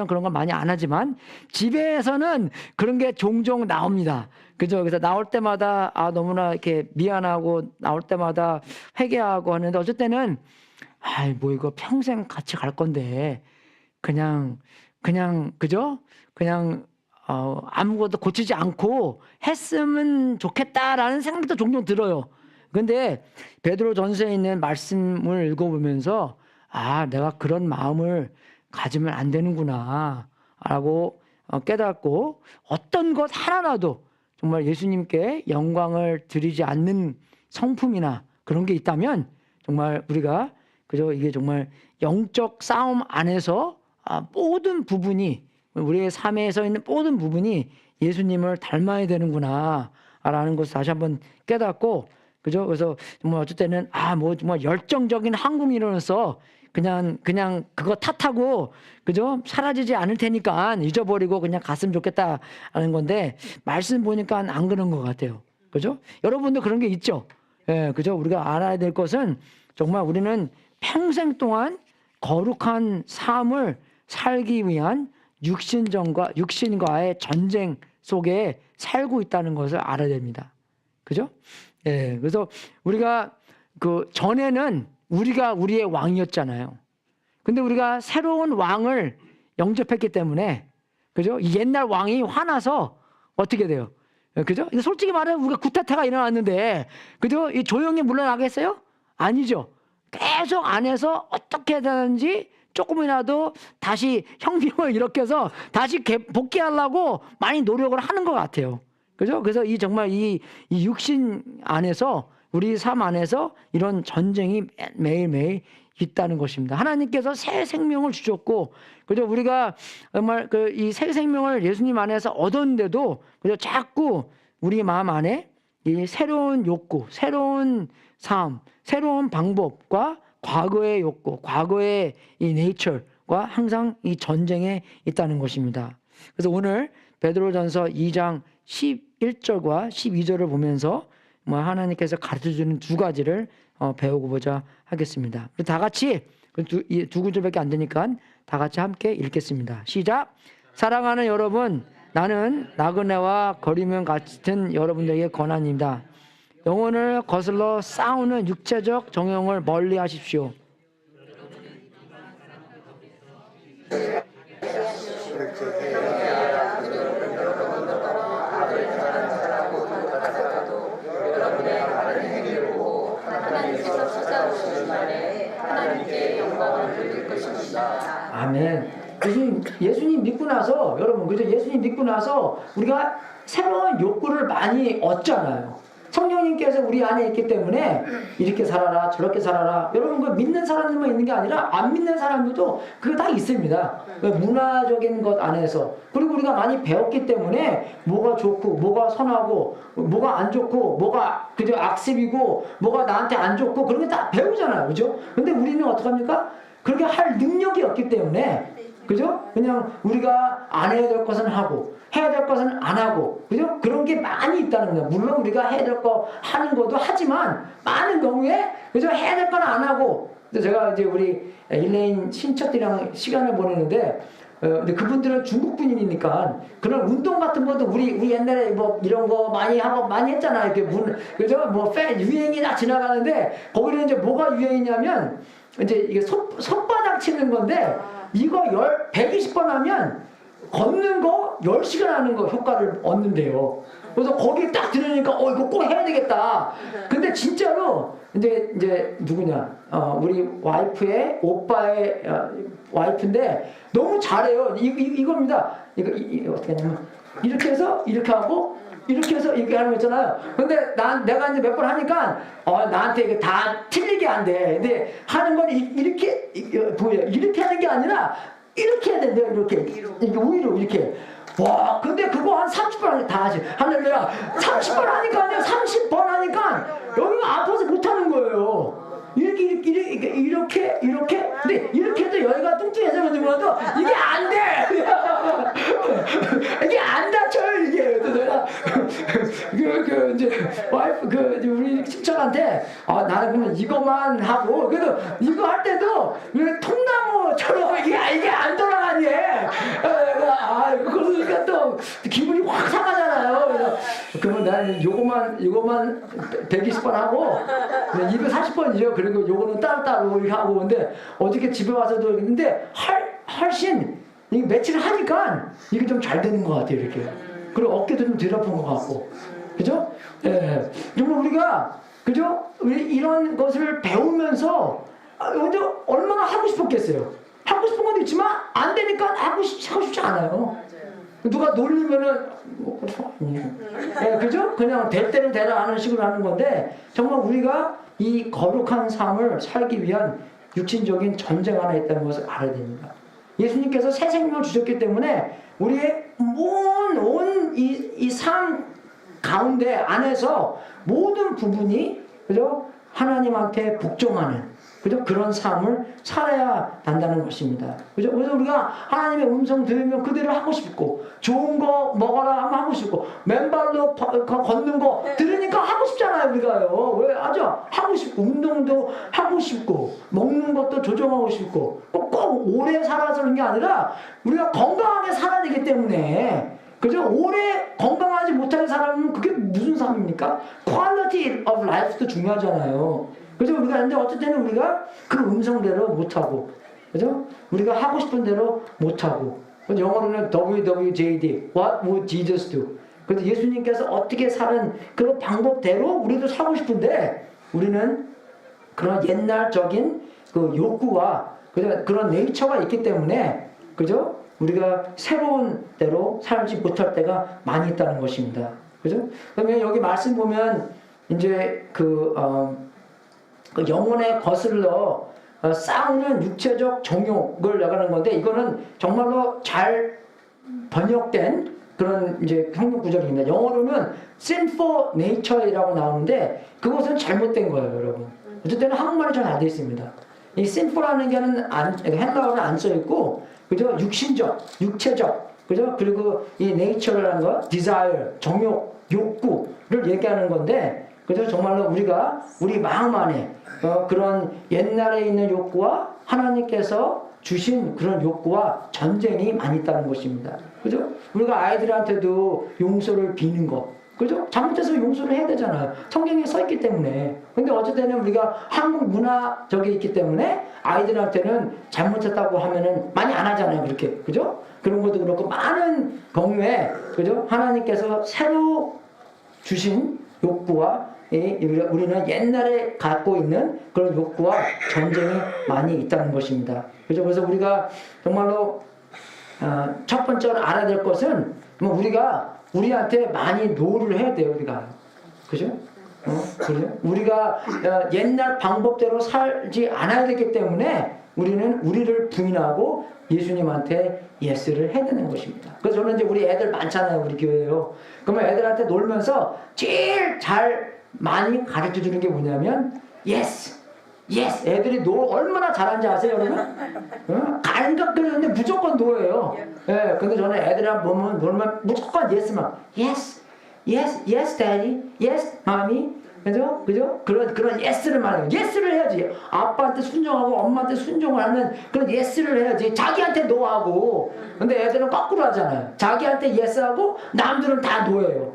그런 걸 많이 안 하지만 집에서는 그런 게 종종 나옵니다. 그죠? 그래서 나올 때마다 너무나 이렇게 미안하고 나올 때마다 회개하고 하는데 어쩔 때는 뭐 이거 평생 같이 갈 건데 그냥 그죠? 그냥 아무것도 고치지 않고 했으면 좋겠다라는 생각도 종종 들어요. 근데 베드로전서에 있는 말씀을 읽어보면서 내가 그런 마음을 가지면 안 되는구나 라고 깨닫고 어떤 것 하나라도 정말 예수님께 영광을 드리지 않는 성품이나 그런 게 있다면 정말 우리가 그죠? 이게 정말 영적 싸움 안에서 모든 부분이 우리의 삶에서 있는 모든 부분이 예수님을 닮아야 되는구나 라는 것을 다시 한번 깨닫고 그죠? 그래서 정말 어쩔 때는 뭐 정말 열정적인 한국인으로서 그냥 그거 탓하고 그죠? 사라지지 않을 테니까 잊어버리고 그냥 갔으면 좋겠다라는 건데 말씀 보니까 안 그런 것 같아요. 그죠? 여러분도 그런 게 있죠? 예, 그죠? 우리가 알아야 될 것은 정말 우리는 평생 동안 거룩한 삶을 살기 위한 육신과의 전쟁 속에 살고 있다는 것을 알아야 됩니다. 그죠? 예, 그래서 우리가 그 전에는 우리가 우리의 왕이었잖아요. 근데 우리가 새로운 왕을 영접했기 때문에, 그죠? 옛날 왕이 화나서 어떻게 돼요? 그죠? 솔직히 말하면 우리가 구타타가 일어났는데, 그죠? 조용히 물러나겠어요? 아니죠. 계속 안에서 어떻게 되는지 조금이라도 다시 혁명을 일으켜서 다시 복귀하려고 많이 노력을 하는 것 같아요. 그죠? 그래서 정말 이 육신 안에서 우리 삶 안에서 이런 전쟁이 매일매일 있다는 것입니다. 하나님께서 새 생명을 주셨고, 그죠? 우리가 정말 이 새 생명을 예수님 안에서 얻었는데도, 그죠? 자꾸 우리 마음 안에 이 새로운 욕구, 새로운 삶, 새로운 방법과 과거의 욕구, 과거의 이 네이처가 항상 이 전쟁에 있다는 것입니다. 그래서 오늘 베드로전서 2장 11절과 12절을 보면서 하나님께서 가르쳐주는 두 가지를 배우고 보자 하겠습니다. 다 같이 두 구절밖에 안 되니까 다 같이 함께 읽겠습니다. 시작. 사랑하는 여러분, 나는 나그네와 거리면 같은 여러분들에게 권한입니다. 영혼을 거슬러 싸우는 육체적 정욕을 멀리 하십시오. 아멘. 예수님 믿고 나서 여러분 그죠? 예수님 믿고 나서 우리가 새로운 욕구를 많이 얻잖아요. 성령님께서 우리 안에 있기 때문에 이렇게 살아라 저렇게 살아라. 여러분 그 믿는 사람들만 있는 게 아니라 안 믿는 사람들도 그게 다 있습니다. 문화적인 것 안에서 그리고 우리가 많이 배웠기 때문에 뭐가 좋고 뭐가 선하고 뭐가 안 좋고 뭐가 그저 악습이고 뭐가 나한테 안 좋고 그런 게 다 배우잖아요. 그죠? 근데 우리는 어떡합니까? 그렇게 할 능력이 없기 때문에 그죠? 그냥 우리가 안 해야 될 것은 하고 해야 될 것은 안 하고 그죠? 그런 게 많이 있다는 거예요. 물론 우리가 해야 될 거 하는 것도 하지만 많은 경우에 그죠? 해야 될 건 안 하고 제가 이제 우리 일레인 친척들이랑 시간을 보내는데 근데 그분들은 중국 분이니까 그런 운동 같은 것도 우리 옛날에 뭐 이런 거 많이 하고 많이 했잖아요. 이렇게 그죠? 뭐 유행이 다 지나가는데 거기는 이제 뭐가 유행이냐면 이제 이게 손바닥 치는 건데 이거 120번 하면 걷는 거 10시간 하는 거 효과를 얻는데요. 그래서 거기 딱 들으니까 이거 꼭 해야 되겠다. 근데 진짜로 이제 누구냐? 우리 와이프의 오빠의 와이프인데 너무 잘해요. 이겁니다. 이거 어떻게 하냐면 이렇게 해서 이렇게 하고 이렇게 해서 이렇게 하는 거 있잖아요. 근데 내가 이제 몇 번 하니까 나한테 이게 다 틀리게 안 돼. 근데 하는 건 이렇게 보여. 이렇게 하는 게 아니라 이렇게 해야 된대요. 이렇게 우위로 이렇게. 와, 근데 그거 한 30번 다 하지. 할렐루야. 30번 하니까요. 30번 하니까 여기가 아파서 못 하는 거예요. 이렇게 근데 이렇게 해도 여기가 뚱뚱해져가지고 이게 안 돼. 이게 안 다쳐요. 이게 내가 이제 와이프 우리 친척한테 나는 그러면 이거만 하고 그래도 이거 할 때도 통나무 것처럼 이게 안 돌아가니. 그러니까 또 기분이 확 상하잖아요. 그래서 그러면 나는 요거만 120번 하고 240번이죠. 그리고 요거는 따로따로 이렇게 하고. 근데 어저께 집에 와서도 했는데 훨씬 이게 며칠 하니까 이게 좀 잘 되는 것 같아요. 이렇게. 그리고 어깨도 좀 덜 아픈 것 같고. 그죠? 예. 정말 우리가, 그죠? 이런 것을 배우면서, 근데 얼마나 하고 싶었겠어요? 하고 싶은 것도 있지만, 안 되니까 하고 싶지 않아요. 누가 놀리면은, 예, 그죠? 그냥 될 때는 되라 하는 식으로 하는 건데, 정말 우리가 이 거룩한 삶을 살기 위한 육신적인 전쟁 하나 있다는 것을 알아야 됩니다. 예수님께서 새 생명을 주셨기 때문에, 우리의 온 이 삶 가운데 안에서 모든 부분이, 그죠? 하나님한테 복종하는, 그죠? 그런 삶을 살아야 한다는 것입니다. 그죠? 그래서 우리가 하나님의 음성 들으면 그대로 하고 싶고, 좋은 거 먹어라 하면 하고 싶고, 맨발로 걷는 거 들으니까 하고 싶잖아요, 우리가요. 왜? 아주 하고 싶고, 운동도 하고 싶고, 먹는 것도 조정하고 싶고, 꼭 오래 살아서 그런 게 아니라, 우리가 건강하게 살아야 되기 때문에, 그죠? 오래 건강하지 못하는 사람은 그게 무슨 삶입니까? Quality of life도 중요하잖아요. 그죠? 우리가 근데 어쨌든 우리가 그 음성대로 못하고, 그죠? 우리가 하고 싶은 대로 못하고, 영어로는 WWJD, What would Jesus do? 그래서 예수님께서 어떻게 사는 그런 방법대로 우리도 살고 싶은데, 우리는 그런 옛날적인 그 욕구와 그런 네이처가 있기 때문에, 그죠? 우리가 새로운 대로 살지 못할 때가 많이 있다는 것입니다. 그죠? 그러면 여기 말씀 보면, 이제 그 영혼에 거슬러 싸우는 육체적 정욕을 나가는 건데, 이거는 정말로 잘 번역된 그런 이제 성경 구절입니다. 영어로는 sinful nature이라고 나오는데, 그것은 잘못된 거예요, 여러분. 어쨌든 한국말이 잘 안 되어 있습니다. 이 sinful라는 게는 헬라어는 안 써 있고, 그죠? 육신적, 육체적, 그죠? 그리고 이 nature라는 거, desire, 정욕, 욕구를 얘기하는 건데, 그죠? 정말로 우리가 우리 마음 안에 그런 옛날에 있는 욕구와 하나님께서 주신 그런 욕구와 전쟁이 많이 있다는 것입니다. 그죠? 우리가 아이들한테도 용서를 비는 거, 그죠? 잘못해서 용서를 해야 되잖아요. 성경에 써 있기 때문에. 근데 어쨌든 우리가 한국 문화적에 있기 때문에 아이들한테는 잘못했다고 하면은 많이 안 하잖아요. 그렇게. 그죠? 그런 것도 그렇고, 많은 경우에, 그죠? 하나님께서 새로 주신 욕구와 우리는 옛날에 갖고 있는 그런 욕구와 전쟁이 많이 있다는 것입니다. 그죠? 그래서 우리가 정말로 첫 번째로 알아야 될 것은, 우리가 우리한테 많이 노를 해야 돼요, 우리가. 그죠? 그죠? 우리가 옛날 방법대로 살지 않아야 되기 때문에 우리는 우리를 부인하고 예수님한테 예스를 해야 되는 것입니다. 그래서 저는 이제 우리 애들 많잖아요, 우리 교회에요. 그러면 애들한테 놀면서 제일 잘 많이 가르쳐 주는 게 뭐냐면, 예스! 예스! 애들이 얼마나 잘하는지 아세요, 여러분? 간격 그러는데 무조건 노예요. 예, 근데 저는 애들이랑 보면 무조건 예스만. 예스! 예스! 예스, daddy! 예스, mommy! 그죠? 그죠? 그런 예스를 말해요. 예스를 해야지. 아빠한테 순종하고 엄마한테 순종을 하는 그런 예스를 해야지. 자기한테 노하고. 근데 애들은 거꾸로 하잖아요. 자기한테 예스하고 남들은 다 노예요.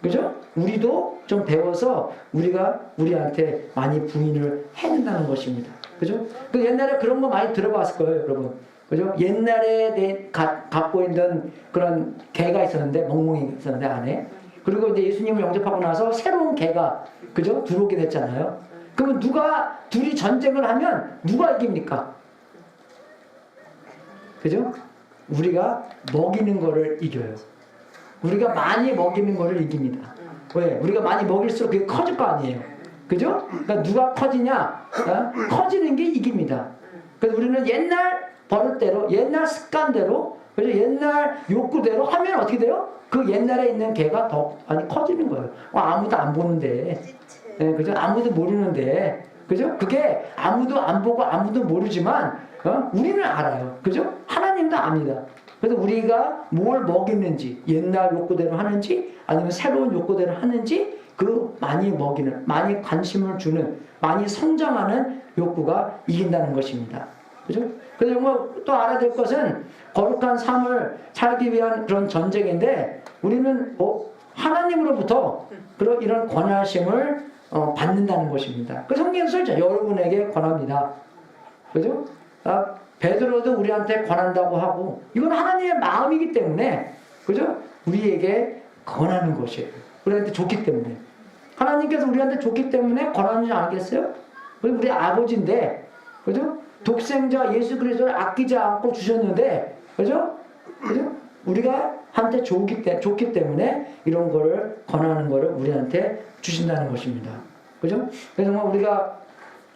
그죠? 우리도 좀 배워서 우리가 우리한테 많이 부인을 해야 된다는 것입니다. 그죠? 그 옛날에 그런 거 많이 들어봤을 거예요, 여러분. 그죠? 옛날에 갖고 있는 그런 개가 있었는데, 멍멍이 있었는데, 안에. 그리고 이제 예수님을 영접하고 나서 새로운 개가, 그죠? 들어오게 됐잖아요. 그러면 둘이 전쟁을 하면 누가 이깁니까? 그죠? 우리가 먹이는 거를 이겨요. 우리가 많이 먹이는 거를 이깁니다. 왜? 우리가 많이 먹일수록 그게 커질 거 아니에요. 그죠? 그러니까 누가 커지냐? 커지는 게 이깁니다. 그래서 우리는 옛날 버릇대로, 옛날 습관대로, 그죠? 옛날 욕구대로 하면 어떻게 돼요? 그 옛날에 있는 개가 더 많이 커지는 거예요. 아무도 안 보는데. 네, 그죠? 아무도 모르는데. 그죠? 그게 아무도 안 보고 아무도 모르지만, 우리는 알아요. 그죠? 하나님도 압니다. 그래서 우리가 뭘 먹이는지, 옛날 욕구대로 하는지, 아니면 새로운 욕구대로 하는지, 그 많이 먹이는, 많이 관심을 주는, 많이 성장하는 욕구가 이긴다는 것입니다. 그죠? 그래서 정말 또 알아야 될 것은 거룩한 삶을 살기 위한 그런 전쟁인데 우리는 하나님으로부터 그런 이런 권하심을 받는다는 것입니다. 그 성경에서 설정 여러분에게 권합니다. 그죠? 베드로도 우리한테 권한다고 하고 이건 하나님의 마음이기 때문에 그죠? 우리에게 권하는 것이에요. 우리한테 좋기 때문에 하나님께서 우리한테 좋기 때문에 권하는 줄 알겠어요? 우리 아버지인데 그죠? 독생자 예수 그리스도를 아끼지 않고 주셨는데 그죠? 그죠? 우리가 한테 좋기 때문에 이런 거를 권하는 거를 우리한테 주신다는 것입니다. 그죠? 그래서 정말 우리가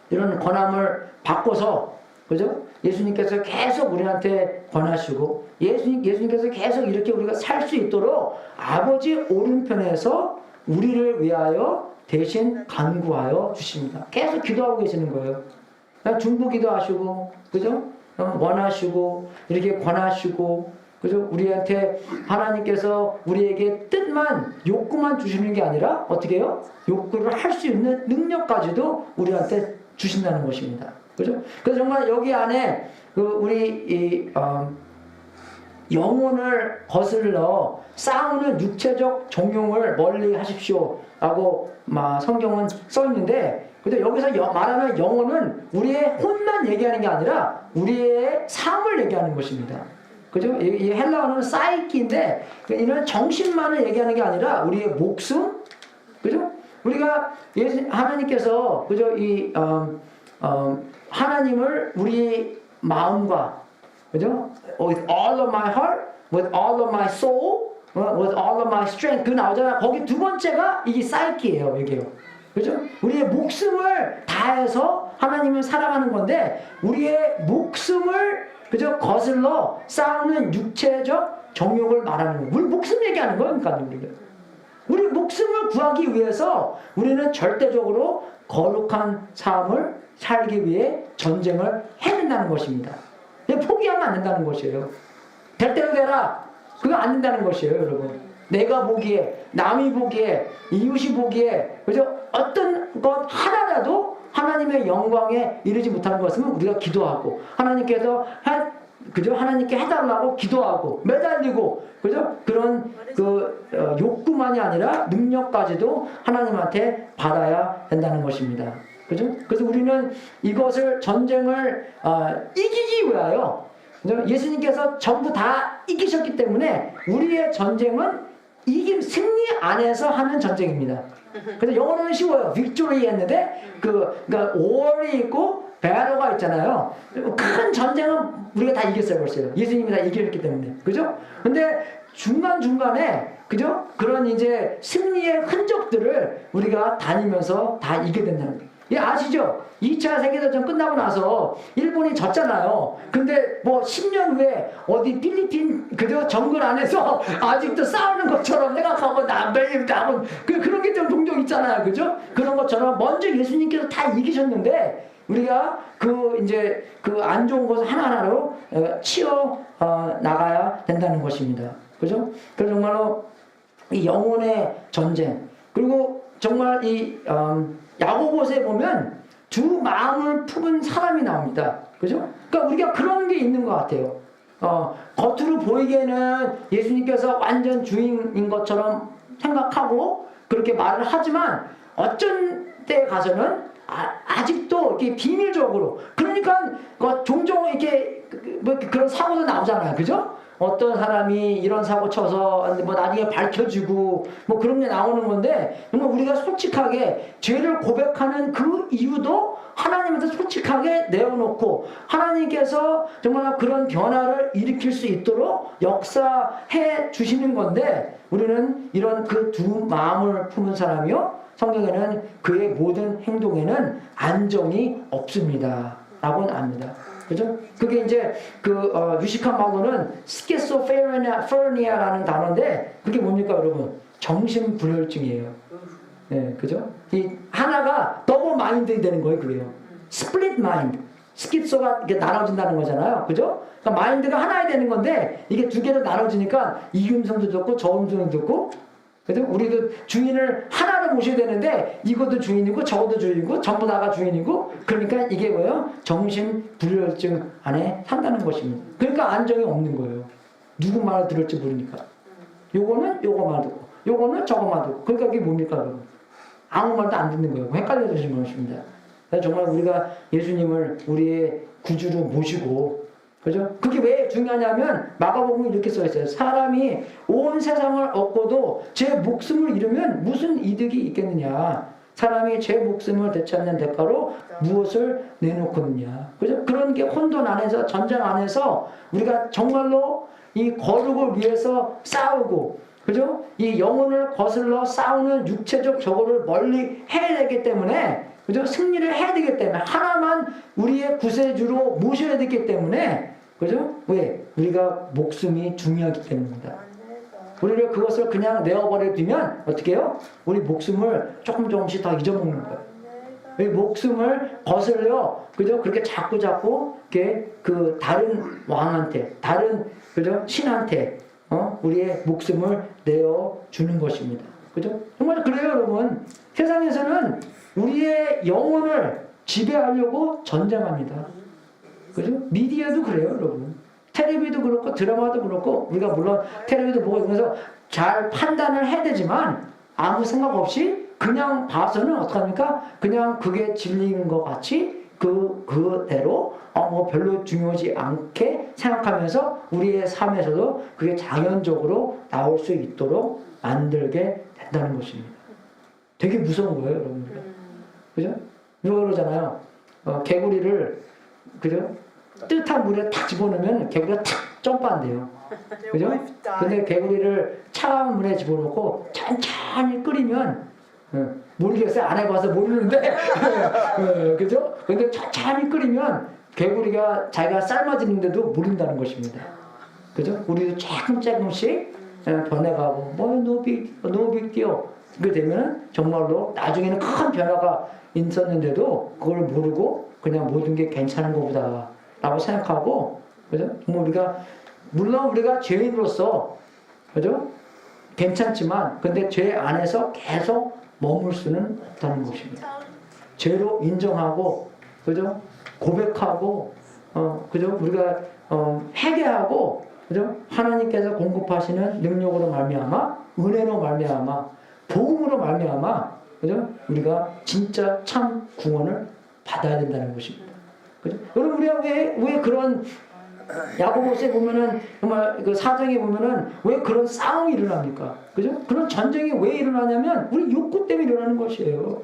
이런 권함을 바꿔서 그죠? 예수님께서 계속 우리한테 권하시고 예수님께서 계속 이렇게 우리가 살 수 있도록 아버지 오른편에서 우리를 위하여 대신 간구하여 주십니다. 계속 기도하고 계시는 거예요. 중보기도 하시고 그죠? 원하시고 이렇게 권하시고 그죠? 우리한테 하나님께서 우리에게 뜻만 욕구만 주시는 게 아니라 어떻게 해요? 욕구를 할 수 있는 능력까지도 우리한테 주신다는 것입니다. 그죠? 그래서 정말 여기 안에 우리 영혼을 거슬러 싸우는 육체적 종용을 멀리 하십시오 라고 성경은 써 있는데 근데 여기서 말하는 영혼은 우리의 혼만 얘기하는 게 아니라 우리의 삶을 얘기하는 것입니다. 그죠? 이 헬라어는 사이키인데 이는 정신만을 얘기하는 게 아니라 우리의 목숨, 그죠? 우리가 하나님께서 그죠? 하나님을 우리의 마음과 그죠? With all of my heart, with all of my soul, with all of my strength 그 나오잖아. 거기 두 번째가 이게 사이키예요, 이게요. 그죠? 우리의 목숨을 다해서 하나님을 사랑하는 건데 우리의 목숨을 그죠? 거슬러 싸우는 육체적 정욕을 말하는 거예요. 우리 목숨 얘기하는 거예요, 그러니까 우리 목숨을 구하기 위해서 우리는 절대적으로 거룩한 삶을 살기 위해 전쟁을 해야 된다는 것입니다. 포기하면 안 된다는 것이에요. 될 대로 되라. 그거 안 된다는 것이에요, 여러분. 내가 보기에, 남이 보기에, 이웃이 보기에, 그죠? 어떤 것 하나라도 하나님의 영광에 이르지 못하는 것은 우리가 기도하고, 그죠? 하나님께 해달라고 기도하고, 매달리고, 그죠? 그런 욕구만이 아니라 능력까지도 하나님한테 받아야 된다는 것입니다. 그죠? 그래서 우리는 이것을 전쟁을 이기기 위하여 예수님께서 전부 다 이기셨기 때문에 우리의 전쟁은 승리 안에서 하는 전쟁입니다. 그래서 영어로는 쉬워요. 빅토리 했는데 그러니까 war이 있고 배러가 있잖아요. 큰 전쟁은 우리가 다 이겼어요, 벌써요. 예수님이 다 이겼기 때문에. 그죠? 근데 중간중간에 그죠? 그런 이제 승리의 흔적들을 우리가 다니면서 다 이기게 된다는 거예요. 예, 아시죠? 2차 세계대전 끝나고 나서 일본이 졌잖아요. 근데 뭐 10년 후에 어디 필리핀 그저 정글 안에서 아직도 싸우는 것처럼 생각하고 남배임하고 그런 게 좀 종종 있잖아요. 그죠? 그런 것처럼 먼저 예수님께서 다 이기셨는데 우리가 이제 안 좋은 것을 하나하나로 치워 나가야 된다는 것입니다. 그죠? 그래서 정말로 이 영혼의 전쟁 그리고 정말 이 야고보서에 보면 두 마음을 품은 사람이 나옵니다. 그죠? 그러니까 우리가 그런 게 있는 것 같아요. 겉으로 보이기에는 예수님께서 완전 주인인 것처럼 생각하고 그렇게 말을 하지만 어쩐 때 가서는 아직도 이렇게 비밀적으로 그러니까 종종 이렇게 그런 사고도 나오잖아요. 그죠? 어떤 사람이 이런 사고 쳐서 뭐 나중에 밝혀지고 뭐 그런 게 나오는 건데 정말 우리가 솔직하게 죄를 고백하는 그 이유도 하나님한테 솔직하게 내어놓고 하나님께서 정말 그런 변화를 일으킬 수 있도록 역사해 주시는 건데 우리는 이런 그 두 마음을 품은 사람이요 성경에는 그의 모든 행동에는 안정이 없습니다 라고 합니다. 그죠? 그게 이제 유식한 말로는 스키소프레니아라는 단어인데 그게 뭡니까 여러분? 정신분열증이에요. 네, 그죠? 이 하나가 더블 마인드 되는 거예요, 그게요. 스플릿 마인드. 스키소가 이게 나눠진다는 거잖아요. 그죠? 그러니까 마인드가 하나이 되는 건데 이게 두 개로 나눠지니까 이 음성도 듣고 저 음성도 듣고 그죠? 우리도 주인을 하나를 모셔야 되는데 이것도 주인이고 저것도 주인이고 전부 다가 주인이고 그러니까 이게 뭐예요? 정신불면증 안에 산다는 것입니다. 그러니까 안정이 없는 거예요. 누구 말을 들을지 모르니까. 요거는 요거만 듣고 요거는 저거만 듣고 그러니까 이게 뭡니까? 여러분? 아무 말도 안 듣는 거예요. 헷갈려 주시는 것입니다. 정말 우리가 예수님을 우리의 구주로 모시고 그죠? 그게 왜 중요하냐면 마가복음에 이렇게 써 있어요. 사람이 온 세상을 얻고도 제 목숨을 잃으면 무슨 이득이 있겠느냐? 사람이 제 목숨을 되찾는 대가로 무엇을 내놓거든요. 그죠? 그런 게 혼돈 안에서 전쟁 안에서 우리가 정말로 이 거룩을 위해서 싸우고 그죠? 이 영혼을 거슬러 싸우는 육체적 저거를 멀리 해야 되기 때문에 그죠? 승리를 해야 되기 때문에 하나만 우리의 구세주로 모셔야 되기 때문에 그죠? 왜? 우리가 목숨이 중요하기 때문입니다. 우리를 그것을 그냥 내어버려 두면 어떻게 해요? 우리 목숨을 조금씩 다 잊어먹는 거예요. 이 목숨을 거슬려 그죠? 그렇게 자꾸 이렇게 그 다른 왕한테 다른 그죠? 신한테 우리의 목숨을 내어 주는 것입니다. 그죠? 정말 그래요, 여러분. 세상에서는 우리의 영혼을 지배하려고 전쟁합니다. 그죠? 미디어도 그래요, 여러분. 텔레비도 그렇고 드라마도 그렇고 우리가 물론 텔레비도 보고 있면서 잘 판단을 해야 되지만 아무 생각 없이 그냥 봐서는 어떡합니까? 그냥 그게 진리인 것 같이 그대로 뭐 별로 중요하지 않게 생각하면서 우리의 삶에서도 그게 자연적으로 나올 수 있도록 만들게 된다는 것입니다. 되게 무서운 거예요, 여러분. 그죠? 누가 그러잖아요. 개구리를 그죠? 뜨뜻한 물에 탁 집어넣으면 개구리가 탁 점프한대요. 그죠? 근데 개구리를 차가운 물에 집어넣고 천천히 끓이면 모르겠어요. 안 해봐서 모르는데 그죠? 근데 천천히 끓이면 개구리가 자기가 삶아지는데도 모른다는 것입니다. 그죠? 우리도 조금씩 변해가고 no big deal 그게 되면 정말로 나중에는 큰 변화가 있었는데도 그걸 모르고 그냥 모든 게 괜찮은 것보다 라고 생각하고 그죠? 물론 우리가 죄인으로서 그죠? 괜찮지만 근데 죄 안에서 계속 머물 수는 없다는 것입니다. 죄로 인정하고 그죠? 고백하고 그죠? 우리가 회개하고 그죠? 하나님께서 공급하시는 능력으로 말미암아 은혜로 말미암아 복음으로 말미암아 그죠? 우리가 진짜 참 구원을 받아야 된다는 것입니다. 그죠? 여러분 우리가 왜 그런 야고보서에 보면은 정말 그 사정에 보면은 왜 그런 싸움이 일어납니까? 그죠? 그런 전쟁이 왜 일어나냐면 우리 욕구 때문에 일어나는 것이에요.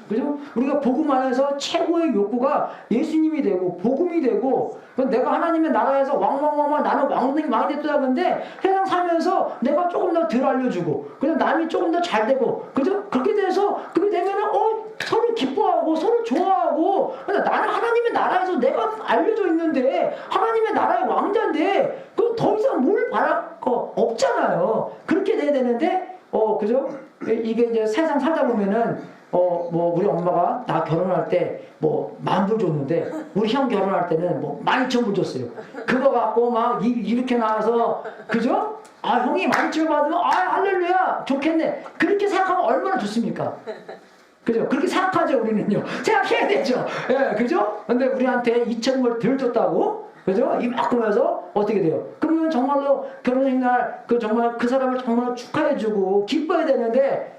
그죠? 우리가 복음 안에서 최고의 욕구가 예수님이 되고 복음이 되고 내가 하나님의 나라에서 왕왕왕왕 나는 왕이 됐다 근데 세상 살면서 내가 조금 더 덜 알려주고 그냥 남이 조금 더 잘 되고 그죠? 그렇게 돼서 그게 되면은 서로 기뻐하고 서로 좋아하고 나는 하나님의 나라에서 내가 알려져 있는데 하나님의 나라의 왕자인데 그 더 이상 뭘 바랄 거 없잖아요. 그렇게 돼야 되는데 그죠? 이게 이제 세상 살다 보면은 우리 엄마가 나 결혼할 때 뭐 10,000불 줬는데 우리 형 결혼할 때는 뭐 12,000불 줬어요. 그거 갖고 막 이렇게 나와서 그죠? 형이 12,000불 받으면 할렐루야 좋겠네. 그렇게 생각하면 얼마나 좋습니까? 그죠? 그렇게 생각하죠 우리는요. 생각해야 되죠. 예, 그죠? 근데 우리한테 2,000불 덜 줬다고 그죠? 이만큼해서 어떻게 돼요? 그러면 정말로 결혼식 날 정말 그 사람을 정말 축하해주고 기뻐해야 되는데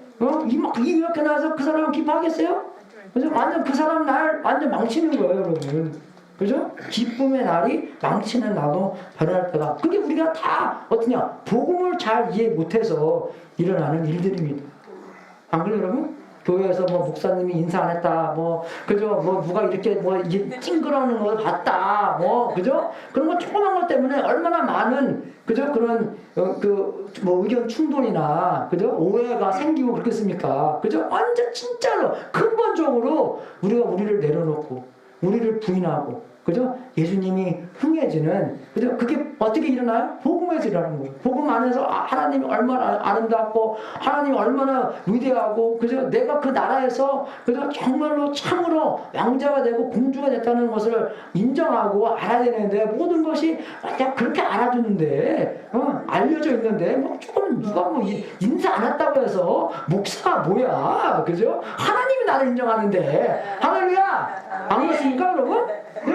이렇게 나와서 그 사람은 기뻐하겠어요? 그죠? 완전 그 사람 날 완전 망치는 거예요, 여러분. 그죠? 기쁨의 날이 망치는 날로 변할 때가 그게 우리가 다 어떠냐? 복음을 잘 이해 못해서 일어나는 일들입니다. 안 그래요, 여러분? 교회에서 목사님이 인사 안 했다, 그죠? 누가 이렇게 찡그러는 걸 봤다, 그죠? 그런 거 조그만 것 때문에 얼마나 많은, 그죠? 그런, 의견 충돌이나, 그죠? 오해가 생기고 그렇겠습니까? 그죠? 완전 진짜로, 근본적으로 우리가 우리를 내려놓고, 우리를 부인하고, 그죠? 예수님이 흥해지는, 그죠? 그게 어떻게 일어나요? 복음에서 일어나는 거예요. 복음 안에서 하나님이 얼마나 아름답고, 하나님이 얼마나 위대하고, 그죠? 내가 그 나라에서, 그죠? 정말로 참으로 왕자가 되고 공주가 됐다는 것을 인정하고 알아야 되는데, 모든 것이 그냥 그렇게 알아주는데, 알려져 있는데 뭐 조금 누가 뭐 인사 안 했다고 해서 목사가 뭐야, 그죠? 하나님이 나를 인정하는데, 할렐루야, 안 그렇습니까, 여러분?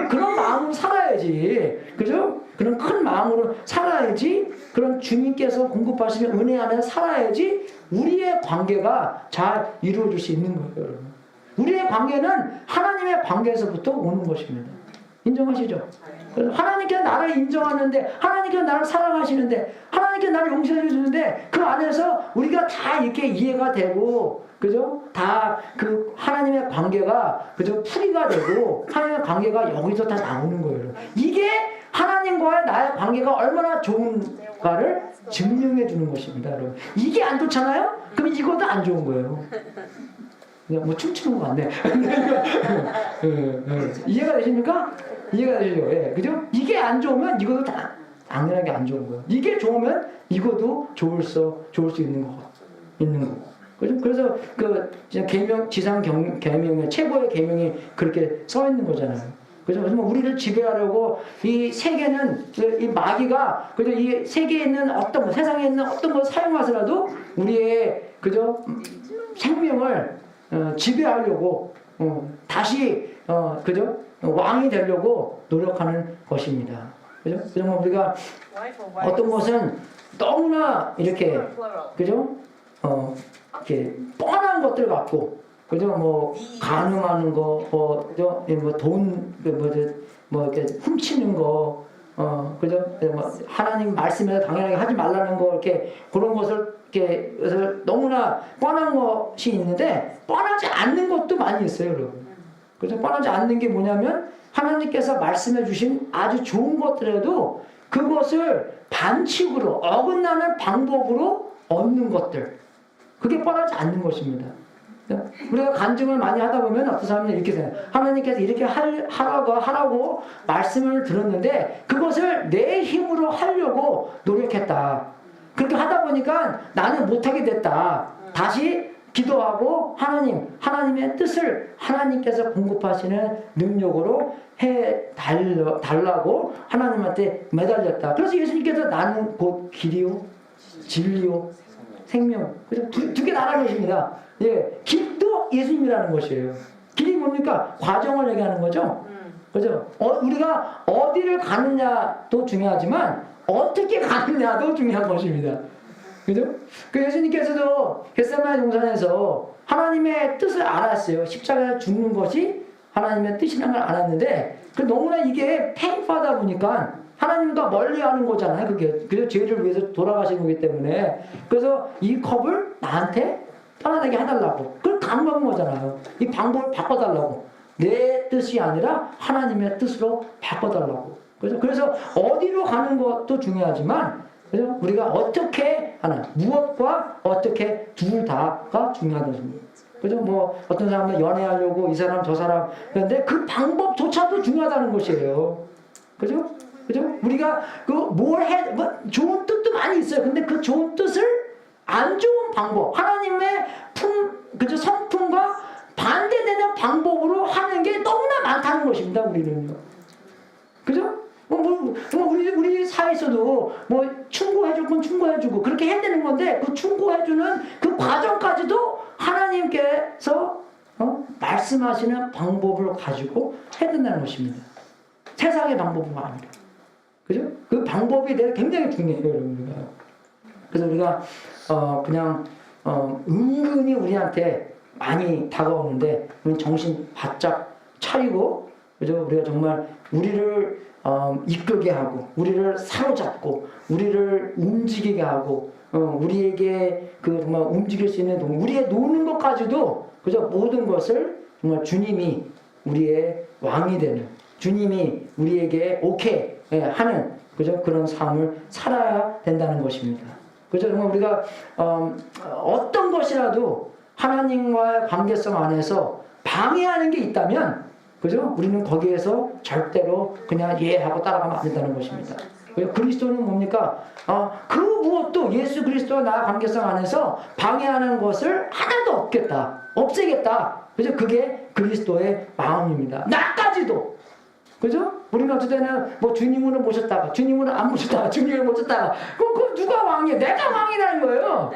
그런 마음으로 살아야지, 그죠? 그런 큰 마음으로 살아야지, 그런 주님께서 공급하시는 은혜 안에 살아야지 우리의 관계가 잘 이루어질 수 있는 거예요, 여러분. 우리의 관계는 하나님의 관계에서부터 오는 것입니다. 인정하시죠? 하나님께서 나를 인정하는데, 하나님께서 나를 사랑하시는데, 하나님께서 나를 용서해 주시는데, 그 안에서 우리가 다 이렇게 이해가 되고, 그죠? 다 그 하나님의 관계가, 그죠? 풀이가 되고, 하나님의 관계가 여기서 다 나오는 거예요. 이게 하나님과의 나의 관계가 얼마나 좋은가를 증명해 주는 것입니다, 여러분. 이게 안 좋잖아요? 그럼 이것도 안 좋은 거예요. 그냥 뭐 춤추는 거 같네. 이해가 되십니까? 이해가 되시죠? 예, 그죠? 이게 안 좋으면 이것도 다 당연하게 안 좋은 거예요. 이게 좋으면 이것도 좋을 수 있는 거고. 그죠? 그래서 그 계명, 지상 계명의 최고의 계명이 그렇게 써 있는 거잖아요. 그죠? 그래서 우리를 지배하려고 이 세계는, 이 마귀가, 그죠? 이 세계에 있는 어떤 거, 세상에 있는 어떤 걸 사용하더라도 우리의, 그죠? 생명을 지배하려고 다시 그죠? 왕이 되려고 노력하는 것입니다. 그죠? 그래서 우리가 어떤 것은 너무나 이렇게, 그죠? 이렇게 뻔한 것들 갖고, 그죠? 뭐 가늠하는 거, 그죠? 뭐 이렇게 훔치는 거, 그죠? 뭐 하나님 말씀에서 당연하게 하지 말라는 거, 이렇게 그런 것을 이렇게 너무나 뻔한 것이 있는데 뻔하지 않는 것도 많이 있어요, 여러분. 그래서 뻔하지 않는 게 뭐냐면 하나님께서 말씀해 주신 아주 좋은 것들에도 그것을 반칙으로 어긋나는 방법으로 얻는 것들, 그게 뻔하지 않는 것입니다. 우리가 간증을 많이 하다 보면 어떤 사람은 이렇게 생각해요. 하나님께서 이렇게 하라고 말씀을 들었는데 그것을 내 힘으로 하려고 노력했다. 그렇게 하다 보니까 나는 못하게 됐다. 다시 기도하고 하나님의 뜻을 하나님께서 공급하시는 능력으로 달라고 하나님한테 매달렸다. 그래서 예수님께서 나는 곧 길이요, 진리요, 생명. 두 개 나라는 것입니다. 예, 길도 예수님이라는 것이에요. 길이 뭡니까? 과정을 얘기하는 거죠. 그죠? 우리가 어디를 가느냐도 중요하지만 어떻게 가느냐도 중요한 것입니다. 그죠? 그 예수님께서도 겟세마네 동산에서 하나님의 뜻을 알았어요. 십자가에 죽는 것이 하나님의 뜻이라는 걸 알았는데, 너무나 이게 팽파하다 보니까 하나님과 멀리하는 거잖아요. 그래서 죄를 위해서 돌아가신 거기 때문에. 그래서 이 컵을 나한테 편안하게 해달라고. 그걸 강구한 거잖아요. 이 방법을 바꿔달라고. 내 뜻이 아니라 하나님의 뜻으로 바꿔달라고. 그래서 어디로 가는 것도 중요하지만, 그래서 우리가 어떻게 하나, 무엇과 어떻게 둘 다가 중요하다는 겁니다. 그죠? 뭐 어떤 사람은 연애하려고 이 사람 저 사람, 그런데 그 방법조차도 중요하다는 것이에요. 그죠? 그죠? 우리가 좋은 뜻도 많이 있어요. 근데 그 좋은 뜻을 안 좋은 방법, 하나님의 그죠? 성품과 반대되는 방법으로 하는 게 너무나 많다는 것입니다. 우리는요. 그죠? 우리 사회에서도 뭐 충고해줄 건 충고해주고 그렇게 해야 되는 건데, 그 충고해주는 그 과정까지도 하나님께서 말씀하시는 방법을 가지고 해야 된다는 것입니다. 세상의 방법은 아니라. 그죠? 그 방법이 굉장히 중요해요, 여러분. 그래서 우리가 그냥 은근히 우리한테 많이 다가오는데 정신 바짝 차리고, 그죠? 우리가 정말 우리를 이끌게 하고, 우리를 사로잡고, 우리를 움직이게 하고, 우리에게 정말 움직일 수 있는 우리의 노는 것까지도, 그죠? 모든 것을 정말 주님이 우리의 왕이 되는, 주님이 우리에게 오케이 하는, 그죠? 그런 삶을 살아야 된다는 것입니다. 그죠? 정말 우리가 어떤 것이라도 하나님과의 관계성 안에서 방해하는 게 있다면, 그죠? 우리는 거기에서 절대로 그냥 하고 따라가면 안 된다는 것입니다. 그리스도는 뭡니까? 그 무엇도 예수 그리스도와 나의 관계성 안에서 방해하는 것을 하나도 없애겠다. 그죠? 그게 그리스도의 마음입니다. 나까지도. 그죠? 우리는 어쨌든 뭐 주님으로 모셨다가, 주님으로 안 모셨다가, 주님을 모셨다가, 그 누가 왕이에요. 내가 왕이라는 거예요.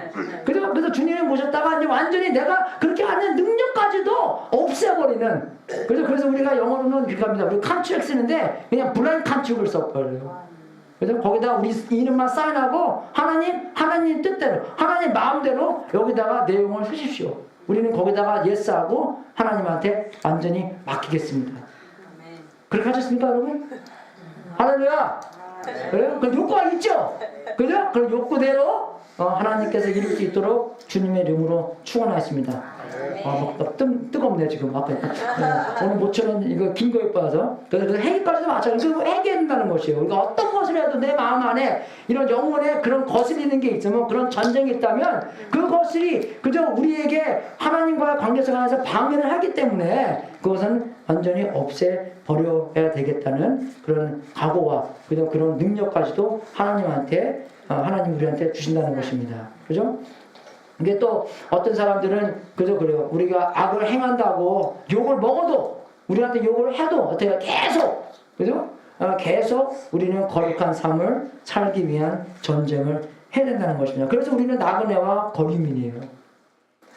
그래서 주님을 모셨다가 이제 완전히 내가 그렇게 하는 능력까지도 없애버리는. 그래서 우리가 영어로는 그렇게 합니다. 우리 컨트랙 쓰는데 그냥 블라인드 컨트랙을 써버려요. 그래서 거기다 우리 이름만 사인하고 하나님 뜻대로, 하나님 마음대로 여기다가 내용을 쓰십시오. 우리는 거기다가 예스하고 하나님한테 완전히 맡기겠습니다. 그렇게 하셨습니까, 여러분? 할렐루야! 그래요? 그 욕구가 있죠? 그죠? 그 욕구대로 하나님께서 이룰 수 있도록 주님의 이름으로 축원하십니다. 뜨겁네 지금 앞에. 오늘 모처럼 이거 긴 거에 빠져. 그래서 회개까지도 마찬가지로 회개해야 된다는 것이에요. 우리가 어떤 것을 해도 내 마음 안에 이런 영혼에 그런 거슬리는 게 있으면, 그런 전쟁이 있다면 그 거슬이 그저 우리에게 하나님과의 관계성 안에서 방해를 하기 때문에 그것은 완전히 없애버려야 되겠다는 그런 각오와 그런 능력까지도 하나님 우리한테 주신다는 것입니다. 그죠? 이게 또 어떤 사람들은 그저 그래요. 우리가 악을 행한다고 욕을 먹어도, 우리한테 욕을 해도 어때요? 계속, 그죠? 계속 우리는 거룩한 삶을 살기 위한 전쟁을 해야 된다는 것입니다. 그래서 우리는 나그네와 거류민이에요.